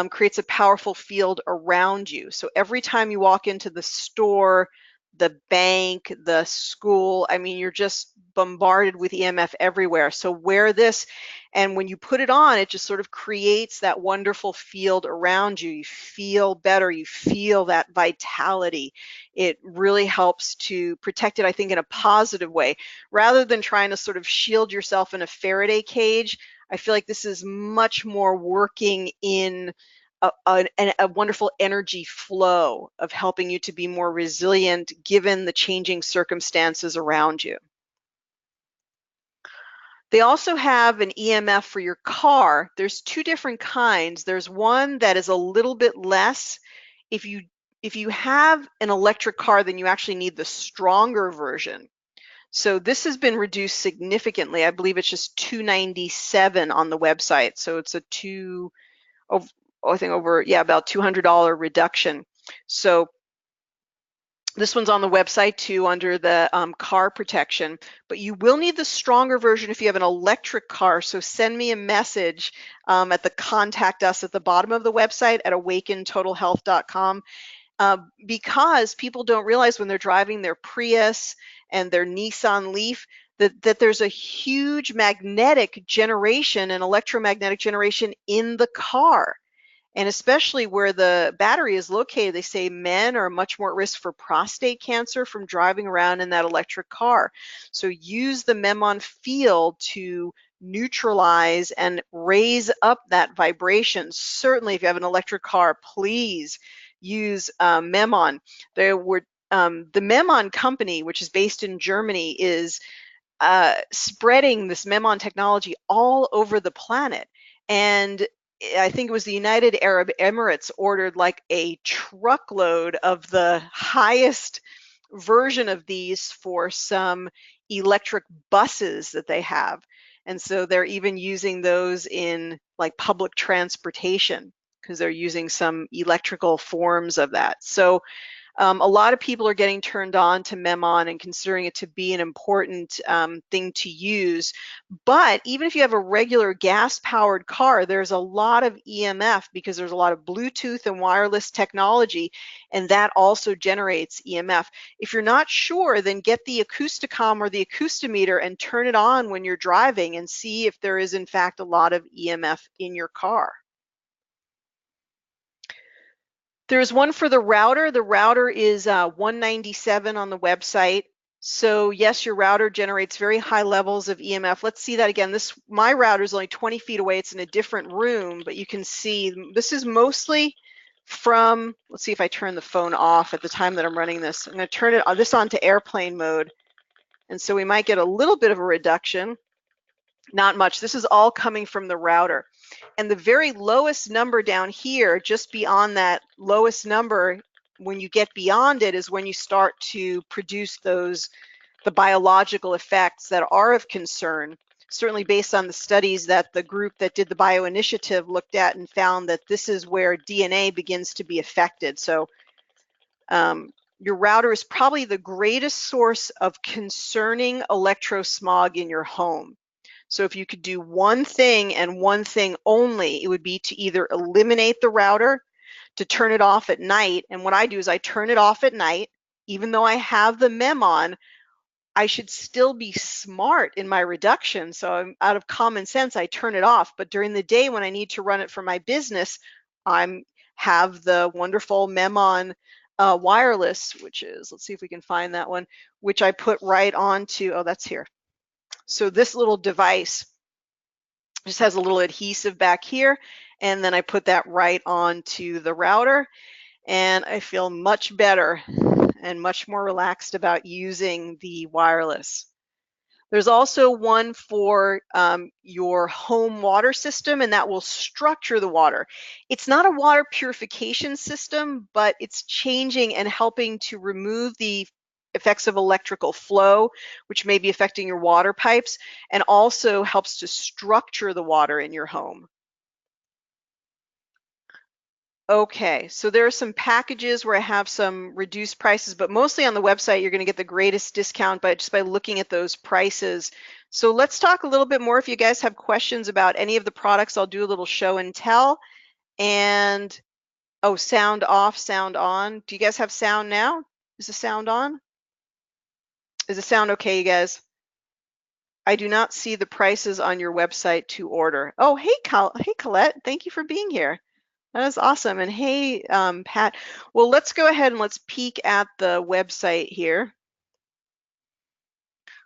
Creates a powerful field around you. So every time you walk into the store, the bank, the school, I mean, you're just bombarded with EMF everywhere. So wear this, and when you put it on, it just sort of creates that wonderful field around you. You feel better, you feel that vitality. It really helps to protect it, I think, in a positive way. Rather than trying to sort of shield yourself in a Faraday cage, I feel like this is much more working in a wonderful energy flow of helping you to be more resilient given the changing circumstances around you. They also have an EMF for your car. There's 2 different kinds. There's one that is a little bit less. If you have an electric car, then you actually need the stronger version. So this has been reduced significantly. I believe it's just $297 on the website. So it's a about $200 reduction. So this one's on the website too under the car protection, but you will need the stronger version if you have an electric car. So send me a message at the contact us at the bottom of the website at awakentotalhealth.com. Because people don't realize when they're driving their Prius and their Nissan Leaf that there's a huge magnetic generation and electromagnetic generation in the car. And especially where the battery is located, they say men are much more at risk for prostate cancer from driving around in that electric car. So use the Memon field to neutralize and raise up that vibration. Certainly, if you have an electric car, please use Memon. The Memon company, which is based in Germany, is spreading this Memon technology all over the planet. And I think it was the United Arab Emirates ordered like a truckload of the highest version of these for some electric buses that they have. And so they're even using those in like public transportation because they're using some electrical forms of that. So a lot of people are getting turned on to MEMON and considering it to be an important thing to use. But even if you have a regular gas-powered car, there's a lot of EMF because there's a lot of Bluetooth and wireless technology, and that also generates EMF. If you're not sure, then get the Acousticom or the Acoustimeter and turn it on when you're driving and see if there is in fact a lot of EMF in your car. There's one for the router. The router is 197 on the website. So yes, your router generates very high levels of EMF. Let's see that again. My router is only 20 feet away. It's in a different room, but you can see this is mostly from, let's see if I turn the phone off at the time that I'm running this. I'm going to turn this on to airplane mode. And so we might get a little bit of a reduction. Not much. This is all coming from the router. And the very lowest number down here, just beyond that lowest number, when you get beyond it is when you start to produce the biological effects that are of concern, certainly based on the studies that the group that did the bioinitiative looked at and found that this is where DNA begins to be affected. So your router is probably the greatest source of concerning electrosmog in your home. So if you could do one thing and one thing only, it would be to either eliminate the router, to turn it off at night. And what I do is I turn it off at night. Even though I have the MEM on, I should still be smart in my reduction. So out of common sense, I turn it off. But during the day when I need to run it for my business, I have the wonderful MEM on wireless, which is, let's see if we can find that one, which I put right onto, oh, that's here. So this little device just has a little adhesive back here, and then I put that right onto the router, and I feel much better and much more relaxed about using the wireless. There's also one for your home water system, and that will structure the water. It's not a water purification system, but it's changing and helping to remove the effects of electrical flow, which may be affecting your water pipes, and also helps to structure the water in your home. Okay, so there are some packages where I have some reduced prices, but mostly on the website, you're going to get the greatest discount just by looking at those prices. So let's talk a little bit more. If you guys have questions about any of the products, I'll do a little show and tell. And, oh, sound off, sound on. Do you guys have sound now? Is the sound on? Is the sound okay, you guys? I do not see the prices on your website to order. Oh, hey, Colette, thank you for being here. That is awesome. And hey, Pat, well, let's go ahead and let's peek at the website here.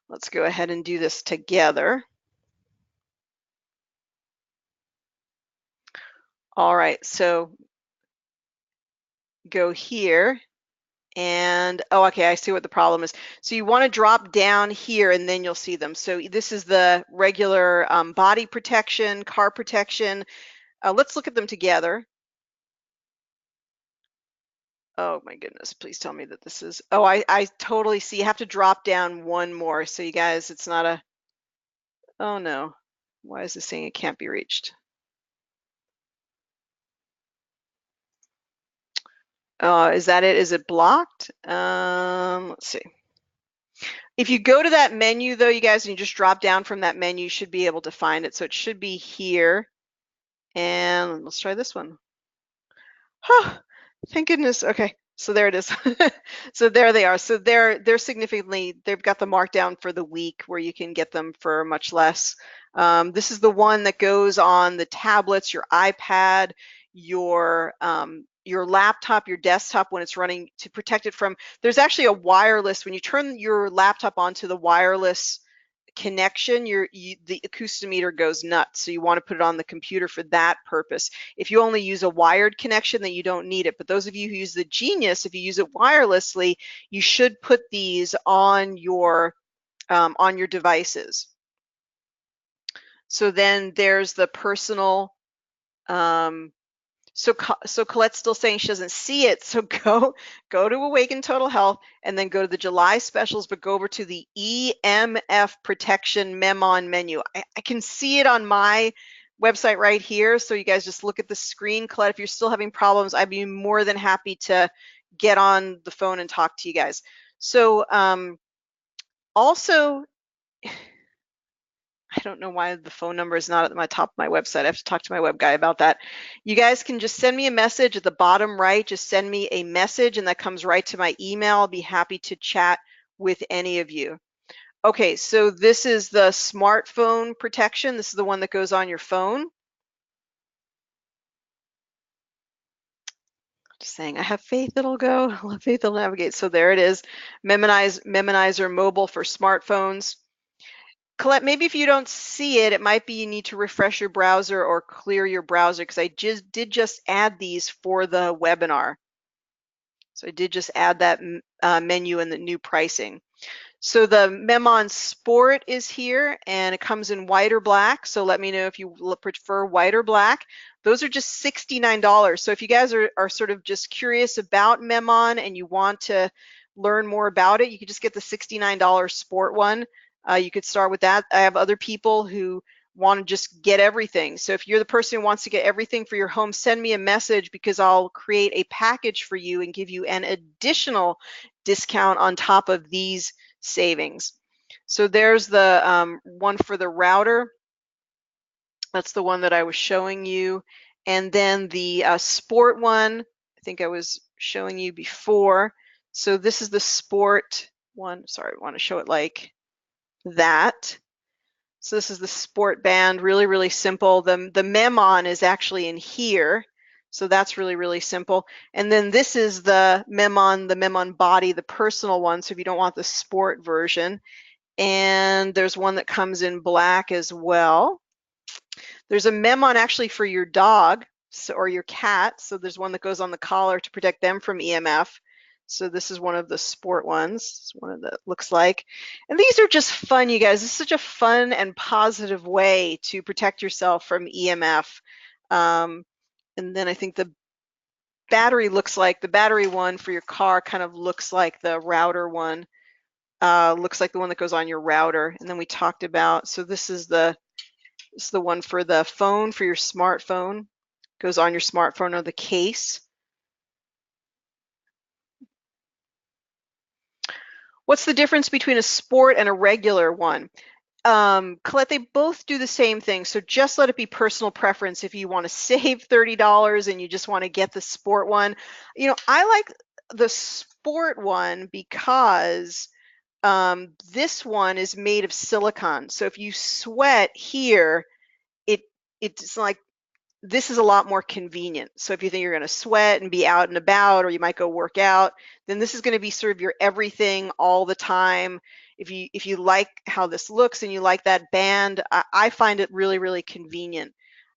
Let's go ahead and do this together. All right, so go here and, oh, okay, I see what the problem is. So you want to drop down here and then you'll see them. So this is the regular body protection, car protection. Let's look at them together. Oh my goodness, please tell me that this is, oh, I totally see. You have to drop down one more. So you guys, it's not a, oh no, why is this saying it can't be reached? Is that it? Is it blocked? Let's see. If you go to that menu though, you guys, and you just drop down from that menu, you should be able to find it. So it should be here. And let's try this one. Oh, thank goodness. Okay. So there it is. So there they are. So they're significantly, they've got the markdown for the week where you can get them for much less. This is the one that goes on the tablets, your iPad, your laptop, your desktop when it's running, to protect it from, there's actually a wireless, when you turn your laptop onto the wireless connection, the Acoustimeter goes nuts. So you want to put it on the computer for that purpose. If you only use a wired connection, then you don't need it. But those of you who use the Genius, if you use it wirelessly, you should put these on your devices. So then there's the personal So Colette's still saying she doesn't see it. So go to Awaken Total Health and then go to the July specials, but go over to the EMF Protection Memon menu. I can see it on my website right here. So you guys just look at the screen. Colette, if you're still having problems, I'd be more than happy to get on the phone and talk to you guys. So also, I don't know why the phone number is not at my top of my website. I have to talk to my web guy about that. You guys can just send me a message at the bottom right. Just send me a message and that comes right to my email. I'll be happy to chat with any of you. Okay, so this is the smartphone protection. This is the one that goes on your phone. Just saying, I have faith it'll go. I have faith it'll navigate. So there it is. Memonizer mobile for smartphones. Colette, maybe if you don't see it, it might be you need to refresh your browser or clear your browser because I did just add these for the webinar. So I did just add that menu and the new pricing. So the Memon Sport is here and it comes in white or black. So let me know if you prefer white or black. Those are just $69. So if you guys are sort of just curious about Memon and you want to learn more about it, you could just get the $69 Sport one. You could start with that. I have other people who want to just get everything. So if you're the person who wants to get everything for your home, send me a message because I'll create a package for you and give you an additional discount on top of these savings. So there's the one for the router. That's the one that I was showing you. And then the Sport one, I think I was showing you before. So this is the Sport one. Sorry, I want to show it like that. So this is the Sport band, really, really simple. The Memon is actually in here. So that's really, really simple. And then this is the Memon body, the personal one. So if you don't want the Sport version. And there's one that comes in black as well. There's a Memon actually for your dog or your cat. So there's one that goes on the collar to protect them from EMF. So this is one of the Sport ones. It's one of the looks like. And these are just fun, you guys. This is such a fun and positive way to protect yourself from EMF. And then I think the battery one for your car kind of looks like the router one. Looks like the one that goes on your router. And then we talked about, so this is the one for the phone, for your smartphone. Goes on your smartphone or the case. What's the difference between a Sport and a regular one? Colette, they both do the same thing. So just let it be personal preference. If you want to save $30 and you just want to get the Sport one, you know, I like the Sport one because this one is made of silicone. So if you sweat here, it's like, this is a lot more convenient. So if you think you're going to sweat and be out and about, or you might go work out, then this is going to be sort of your everything all the time. If you like how this looks and you like that band, I find it really, really convenient.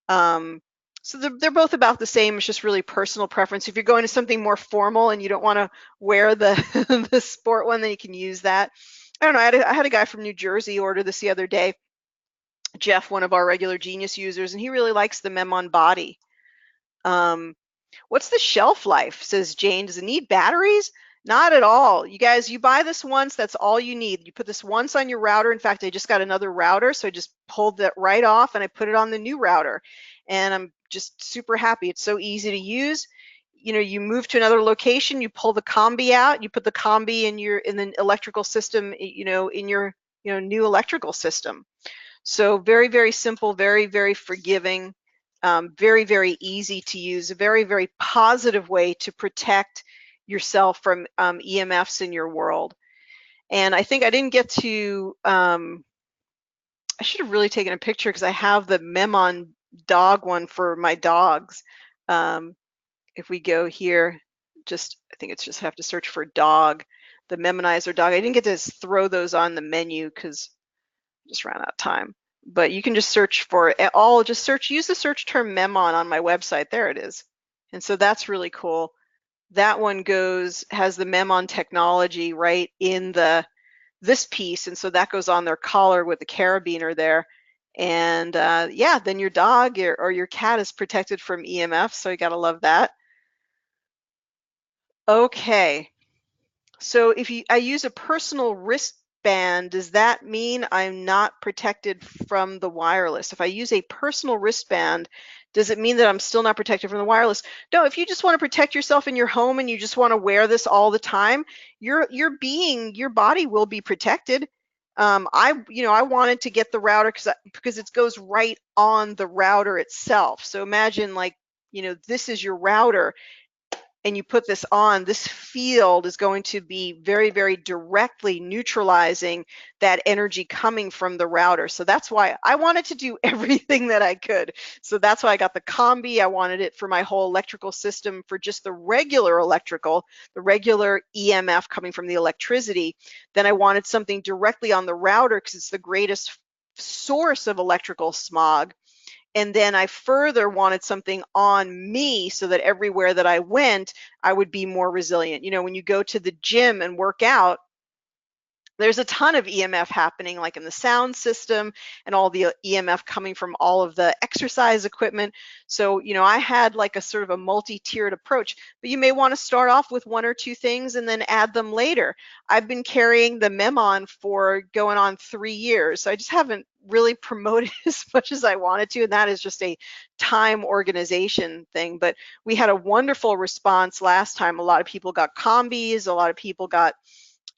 So they're both about the same. It's just really personal preference. If you're going to something more formal and you don't want to wear the the Sport one, then you can use that. I don't know. I had a guy from New Jersey order this the other day. Jeff, one of our regular Genius users, and he really likes the Memon body. What's the shelf life, says Jane. Does it need batteries? Not at all. You guys, you buy this once, that's all you need. You put this once on your router. In fact, I just got another router, so I just pulled that right off and I put it on the new router. And I'm just super happy. It's so easy to use. You know, you move to another location, you pull the combi out, you put the combi in the electrical system, you know, in your new electrical system. So very, very simple, very, very forgiving, very, very easy to use, a very, very positive way to protect yourself from EMFs in your world. And I think I didn't get to, I should have really taken a picture because I have the Memon dog one for my dogs. If we go here, I think it's just have to search for dog, the Memonizer dog. I didn't get to throw those on the menu because I just ran out of time. But you can just search for it all, use the search term Memon on my website. There it is. And so that's really cool. That one has the Memon technology right in this piece. And so that goes on their collar with the carabiner there. And yeah, then your dog or your cat is protected from EMF, so you gotta love that. Okay, so if I use a personal wristband, does that mean I'm not protected from the wireless? If I use a personal wristband, does it mean that I'm still not protected from the wireless? No, if you just want to protect yourself in your home and you just want to wear this all the time, your body will be protected. I wanted to get the router because it goes right on the router itself. So imagine like, this is your router and you put this on, this field is going to be very, very directly neutralizing that energy coming from the router. So that's why I wanted to do everything that I could. So that's why I got the combi. I wanted it for my whole electrical system for just the regular electrical, the regular EMF coming from the electricity. Then I wanted something directly on the router because it's the greatest source of electrical smog. And then I further wanted something on me so that everywhere that I went, I would be more resilient. When you go to the gym and work out, there's a ton of EMF happening, like in the sound system and all the EMF coming from all of the exercise equipment. So, I had like a sort of a multi-tiered approach, but you may want to start off with one or two things and then add them later. I've been carrying the Memon for going on 3 years. So I just haven't really promoted as much as I wanted to. And that is just a time organization thing. But we had a wonderful response last time. A lot of people got combis, a lot of people got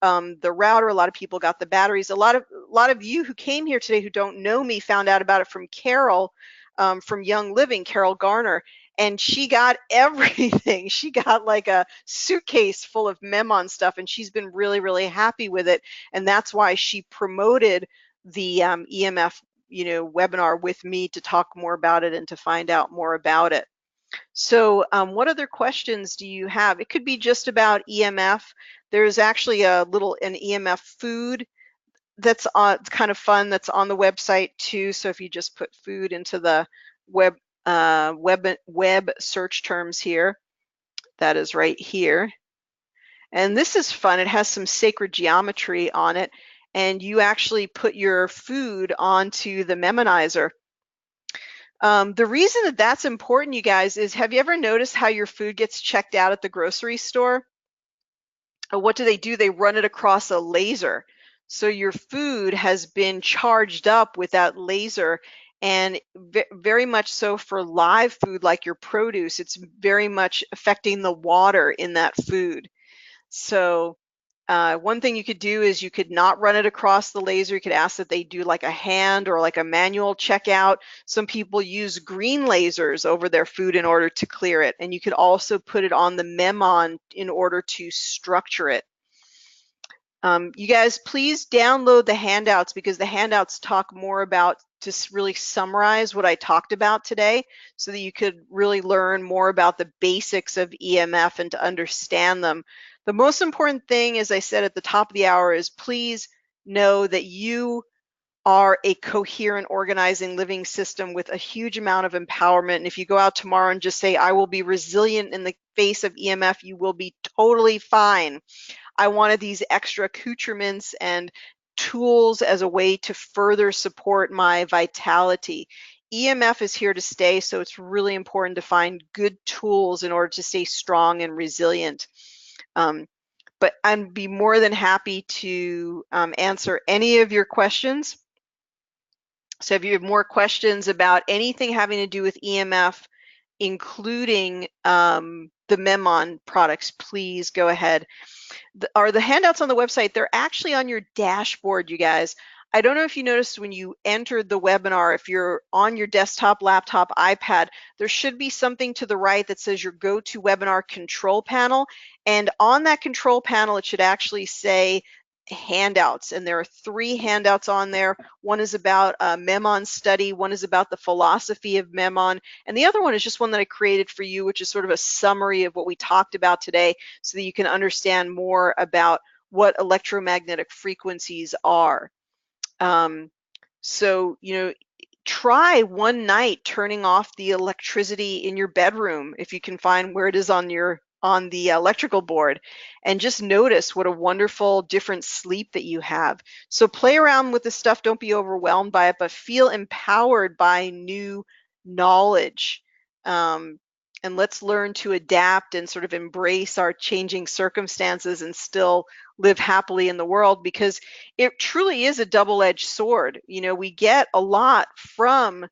the router, a lot of people got the batteries. A lot of you who came here today who don't know me found out about it from Carol, from Young Living, Carol Garner, and she got everything. She got like a suitcase full of Memon stuff, and she's been really, really happy with it. And that's why she promoted the EMF, webinar with me to talk more about it and to find out more about it. So what other questions do you have? It could be just about EMF. There's actually an EMF food that's it's kind of fun, that's on the website too. So if you just put food into the web search terms here, that is right here. And this is fun. It has some sacred geometry on it, and you actually put your food onto the memonizer. The reason that that's important, you guys, is have you ever noticed how your food gets checked out at the grocery store? What do? They run it across a laser. So your food has been charged up with that laser, and very much so for live food like your produce, it's very much affecting the water in that food. So one thing you could do is you could not run it across the laser. You could ask that they do like a hand or like a manual checkout. Some people use green lasers over their food in order to clear it. And you could also put it on the Memon in order to structure it. You guys, please download the handouts because the handouts talk more about, just really summarize what I talked about today so that you could really learn more about the basics of EMF and to understand them. The most important thing, as I said at the top of the hour, is please know that you are a coherent, organizing, living system with a huge amount of empowerment. And if you go out tomorrow and just say, I will be resilient in the face of EMF, you will be totally fine. I wanted these extra accoutrements and tools as a way to further support my vitality. EMF is here to stay, so it's really important to find good tools in order to stay strong and resilient. But I'd be more than happy to answer any of your questions. So if you have more questions about anything having to do with EMF, including the Memon products, please go ahead. The handouts on the website, they're actually on your dashboard, you guys. I don't know if you noticed when you entered the webinar, if you're on your desktop, laptop, iPad, there should be something to the right that says your GoToWebinar control panel. And on that control panel, it should actually say handouts. And there are 3 handouts on there. One is about a Memon study. One is about the philosophy of Memon. And the other one is just one that I created for you, which is sort of a summary of what we talked about today so that you can understand more about what electromagnetic frequencies are. So, try one night turning off the electricity in your bedroom if you can find where it is on your on the electrical board, and just notice what a wonderful different sleep that you have. So play around with this stuff. Don't be overwhelmed by it, but feel empowered by new knowledge. And let's learn to adapt and sort of embrace our changing circumstances and still live happily in the world, because it truly is a double-edged sword. You know, we get a lot from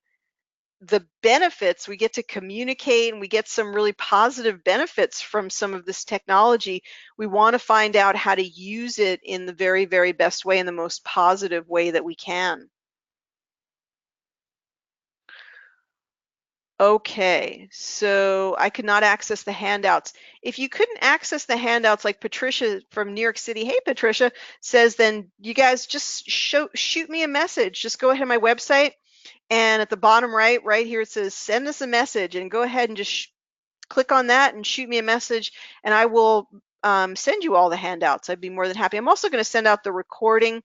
the benefits. We get to communicate, and we get some really positive benefits from some of this technology. We want to find out how to use it in the very, very best way, in the most positive way that we can. Okay, so I could not access the handouts. If you couldn't access the handouts, like Patricia from New York City, hey Patricia, says, then you guys just shoot me a message. Just go ahead to my website, and at the bottom right here, it says send us a message, and go ahead and just click on that and shoot me a message, and I will send you all the handouts. I'd be more than happy. I'm also going to send out the recording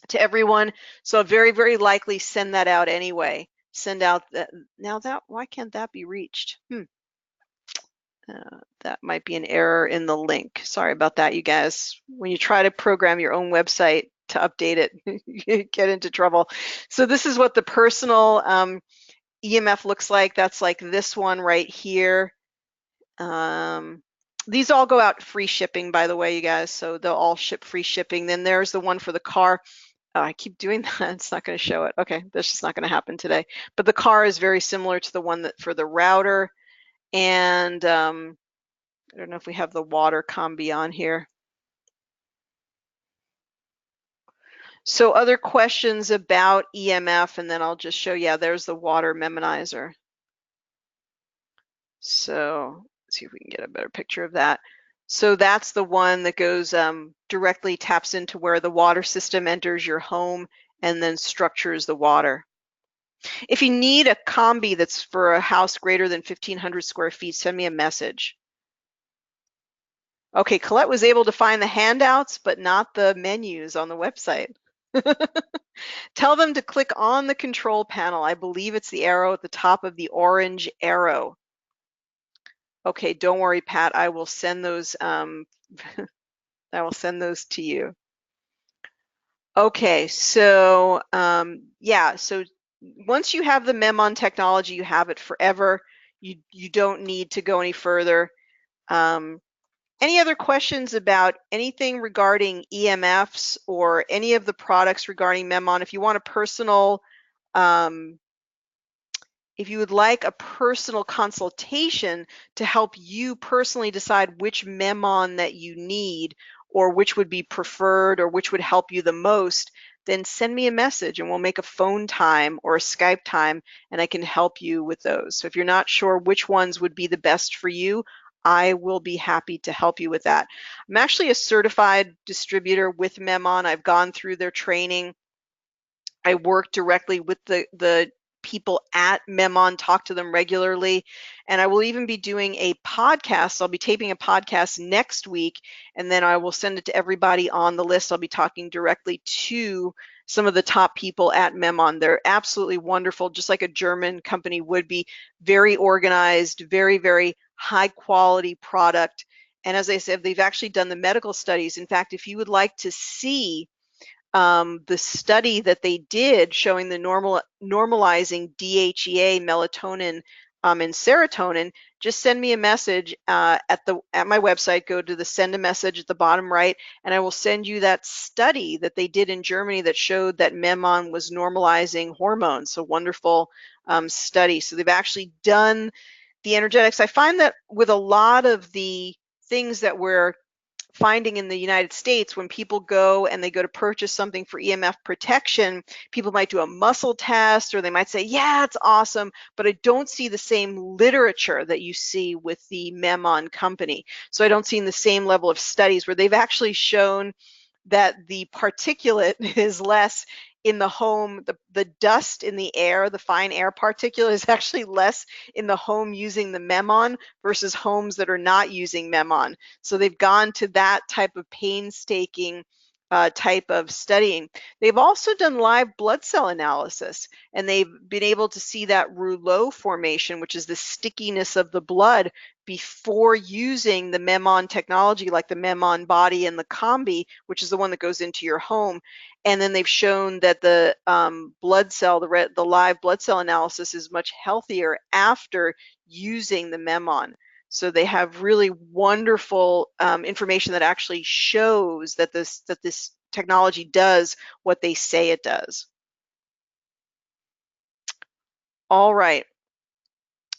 to everyone, so I'll very, very likely send that out anyway. Send out that. Now that, why can't that be reached? That might be an error in the link. Sorry about that, you guys. When you try to program your own website to update it, you get into trouble. So this is what the personal EMF looks like. That's like this one right here. These all go out free shipping, by the way, you guys. So they'll all ship free shipping. Then there's the one for the car. Oh, I keep doing that. It's not going to show it. Okay, that's just not going to happen today. But the car is very similar to the one that for the router. And I don't know if we have the water combi on here. So other questions about EMF, and then I'll just show, yeah, there's the water memonizer. So let's see if we can get a better picture of that. So that's the one that goes directly taps into where the water system enters your home and then structures the water. If you need a combi that's for a house greater than 1,500 square feet, send me a message. Okay, Colette was able to find the handouts, but not the menus on the website. Tell them to click on the control panel. I believe it's the arrow at the top of the orange arrow. Okay, don't worry, Pat. I will send those. I will send those to you. Okay, so yeah, so once you have the MEMON technology, you have it forever. You don't need to go any further. Any other questions about anything regarding EMFs or any of the products regarding MEMON? If you want a personal, if you would like a personal consultation to help you personally decide which MEMON that you need, or which would be preferred, or which would help you the most, then send me a message and we'll make a phone time or a Skype time, and I can help you with those. So if you're not sure which ones would be the best for you, I will be happy to help you with that. I'm actually a certified distributor with MEMON. I've gone through their training. I work directly with the people at MEMON, talk to them regularly, and I will even be doing a podcast. I'll be taping a podcast next week, and then I will send it to everybody on the list. I'll be talking directly to some of the top people at MEMON. They're absolutely wonderful, just like a German company would be. Very organized, very, very high quality product. And as I said, they've actually done the medical studies. In fact, if you would like to see the study that they did showing the normalizing DHEA, melatonin, and serotonin, just send me a message at my website. Go to the send a message at the bottom right, and I will send you that study that they did in Germany that showed that MEMON was normalizing hormones. So wonderful study. So they've actually done the energetics. I find that with a lot of the things that we're finding in the United States, when people go and they go to purchase something for EMF protection, people might do a muscle test, or they might say, yeah, it's awesome, but I don't see the same literature that you see with the MEMON company. So I don't see in the same level of studies where they've actually shown that the particulate is less in the home, the dust in the air, the fine air particulate is actually less in the home using the MEMON versus homes that are not using MEMON. So they've gone to that type of painstaking type of studying. They've also done live blood cell analysis, and they've been able to see that rouleau formation, which is the stickiness of the blood before using the MEMON technology, like the MEMON body and the combi, which is the one that goes into your home. And then they've shown that the blood cell, the live blood cell analysis is much healthier after using the MEMON. So they have really wonderful information that actually shows that this technology does what they say it does. All right.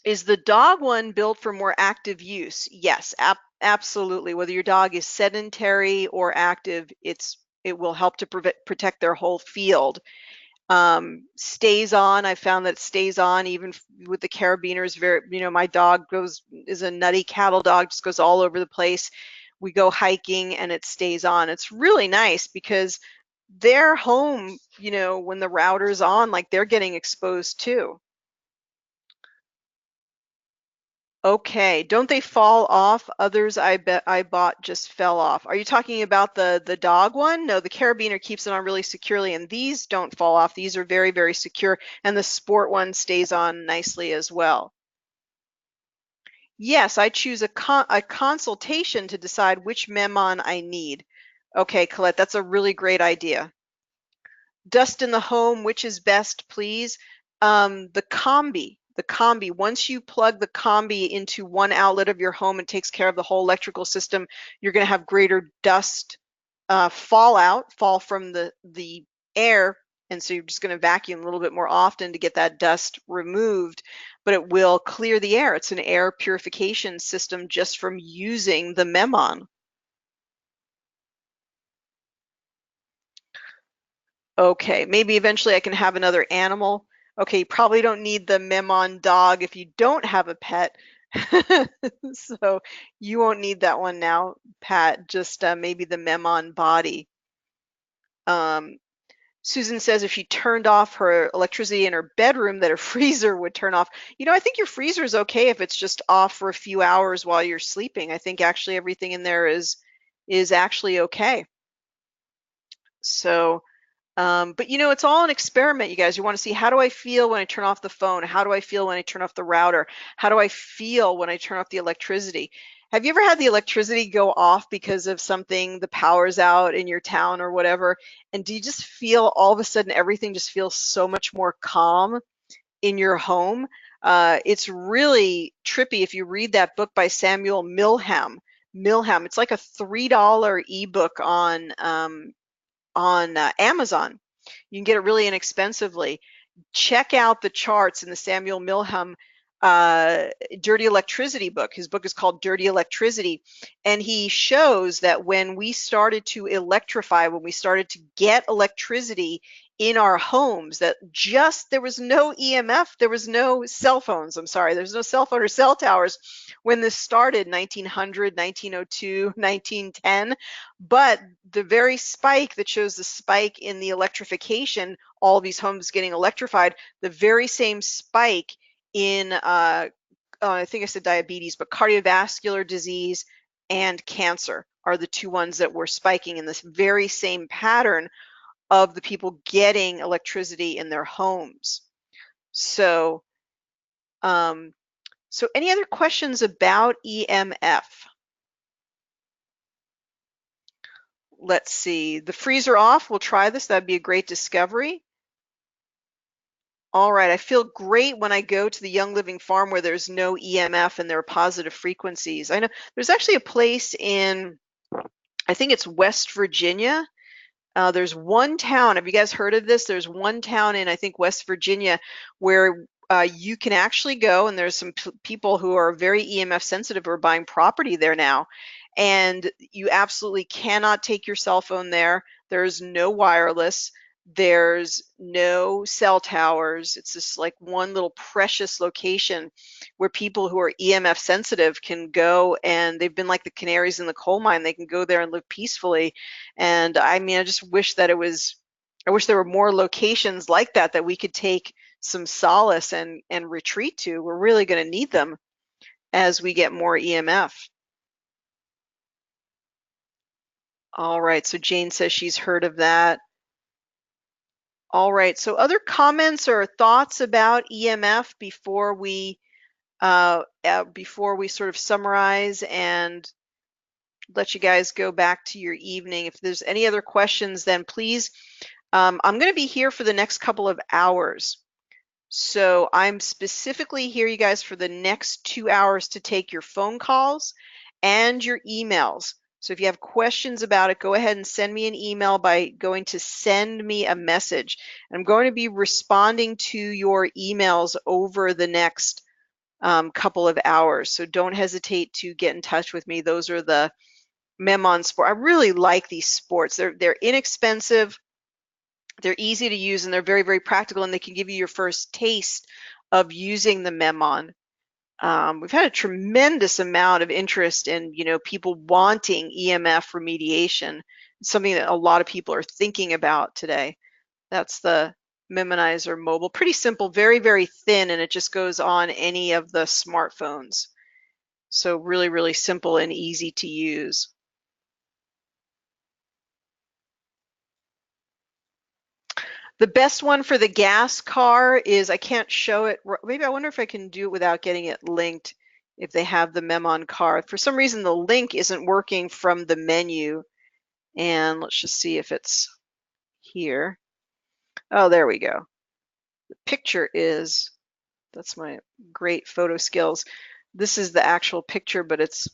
Is the dog one built for more active use? Yes, absolutely. Whether your dog is sedentary or active, it will help to protect their whole field. Stays on. I found that it stays on even with the carabiners. My dog is a nutty cattle dog, just goes all over the place. We go hiking and it stays on. It's really nice because they're home, when the router's on, like they're getting exposed too. Okay, don't they fall off? Others I bet I bought just fell off. Are you talking about the dog one? No, the carabiner keeps it on really securely, and these don't fall off. These are very, very secure, and the sport one stays on nicely as well. Yes, I choose a consultation to decide which MEMON I need. Okay, Colette, that's a really great idea. Dust in the home, which is best, please? The combi. The combi. Once you plug the combi into one outlet of your home, it takes care of the whole electrical system. You're going to have greater dust fall from the air, and so you're just going to vacuum a little bit more often to get that dust removed, but it will clear the air. It's an air purification system just from using the MEMON. Okay, maybe eventually I can have another animal. Okay, you probably don't need the MEMON dog if you don't have a pet. So you won't need that one now, Pat, just maybe the MEMON body. Susan says if she turned off her electricity in her bedroom that her freezer would turn off. I think your freezer is okay if it's just off for a few hours while you're sleeping. I think actually everything in there is actually okay. So but it's all an experiment, you guys. You want to see, how do I feel when I turn off the phone? How do I feel when I turn off the router? How do I feel when I turn off the electricity? Have you ever had the electricity go off because of something, the power's out in your town or whatever? And do you just feel all of a sudden everything just feels so much more calm in your home? It's really trippy if you read that book by Samuel Milham. It's like a $3 ebook on Amazon. You can get it really inexpensively. Check out the charts in the Samuel Milham Dirty Electricity book. His book is called Dirty Electricity. And he shows that when we started to electrify, when we started to get electricity in our homes, that there was no EMF, there was no cell phones, I'm sorry, there's no cell phone or cell towers when this started, 1900, 1902, 1910. But the very spike that shows the spike in the electrification, all of these homes getting electrified, the very same spike in, I think I said diabetes, but cardiovascular disease and cancer are the two ones that were spiking in this very same pattern of the people getting electricity in their homes. So, so any other questions about EMF? Let's see, the freezer off, we'll try this. That'd be a great discovery. All right, I feel great when I go to the Young Living Farm where there's no EMF and there are positive frequencies. I know there's actually a place in, I think it's West Virginia. There's one town, have you guys heard of this? There's one town in, I think, West Virginia where you can actually go, and there's some people who are very EMF sensitive who are buying property there now. And you absolutely cannot take your cell phone there. There's no wireless. There's no cell towers. It's just like one little precious location where people who are EMF sensitive can go, and they've been like the canaries in the coal mine. They can go there and live peacefully. And I mean, I just wish that I wish there were more locations like that we could take some solace and retreat to. We're really going to need them as we get more EMF. All right, so Jane says she's heard of that. All right, so other comments or thoughts about EMF before we sort of summarize and let you guys go back to your evening. If there's any other questions, then please. I'm going to be here for the next couple of hours. So I'm specifically here, you guys, for the next 2 hours to take your phone calls and your emails. So if you have questions about it, go ahead and send me an email by going to send me a message. And I'm going to be responding to your emails over the next couple of hours. So don't hesitate to get in touch with me. Those are the Memon Sport. I really like these sports. They're inexpensive. They're easy to use and they're very, very practical, and they can give you your first taste of using the Memon. We've had a tremendous amount of interest in, people wanting EMF remediation. It's something that a lot of people are thinking about today. That's the Memonizer Mobile. Pretty simple, very, very thin, and it just goes on any of the smartphones. So really, really simple and easy to use. The best one for the gas car is, I can't show it. Maybe I wonder if I can do it without getting it linked if they have the Memon car. For some reason, the link isn't working from the menu. And let's just see if it's here. Oh, there we go. The picture is, that's my great photo skills. This is the actual picture, but it's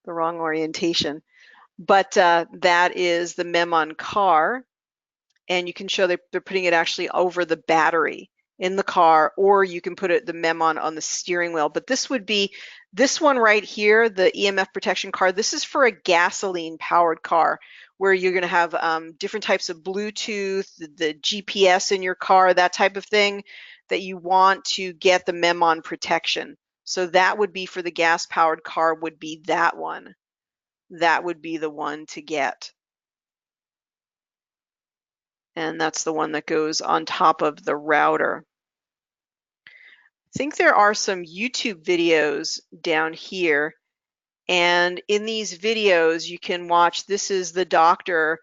the wrong orientation. But that is the Memon car. And you can show they're putting it actually over the battery in the car, or you can put the Memon on the steering wheel. But this would be this one right here, the EMF protection card. This is for a gasoline powered car where you're going to have different types of Bluetooth, the GPS in your car, that type of thing that you want to get the Memon protection. So that would be for the gas powered car, would be that one. That would be the one to get. And that's the one that goes on top of the router. I think there are some YouTube videos down here, and in these videos you can watch, this is the Dr.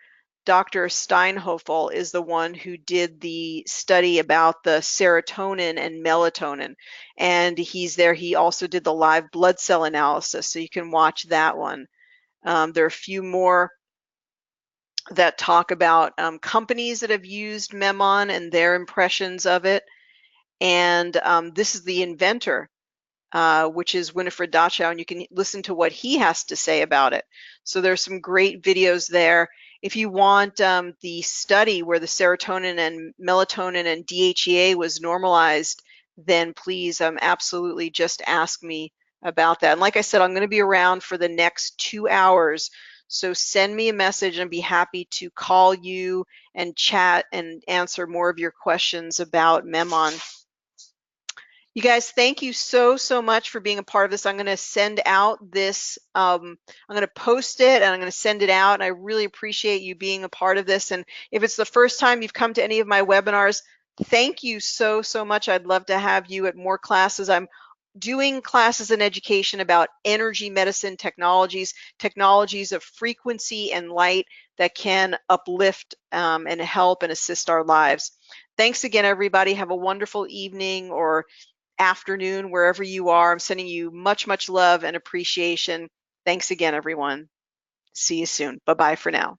Steinhoffel is the one who did the study about the serotonin and melatonin, and he's there. He also did the live blood cell analysis, so you can watch that one. There are a few more that talk about companies that have used Memon and their impressions of it. And this is the inventor, which is Winifred Dachau, and you can listen to what he has to say about it. So there's some great videos there. If you want the study where the serotonin and melatonin and DHEA was normalized, then please absolutely just ask me about that. And like I said, I'm going to be around for the next 2 hours. So send me a message and I'd be happy to call you and chat and answer more of your questions about Memon. You guys, thank you so, so much for being a part of this. I'm going to send out this, I'm going to post it and I'm going to send it out. And I really appreciate you being a part of this. And if it's the first time you've come to any of my webinars, thank you so, so much. I'd love to have you at more classes. I'm doing classes and education about energy medicine technologies of frequency and light that can uplift and help and assist our lives. Thanks again, everybody. Have a wonderful evening or afternoon, wherever you are. I'm sending you much, much love and appreciation. Thanks again, everyone. See you soon. Bye-bye for now.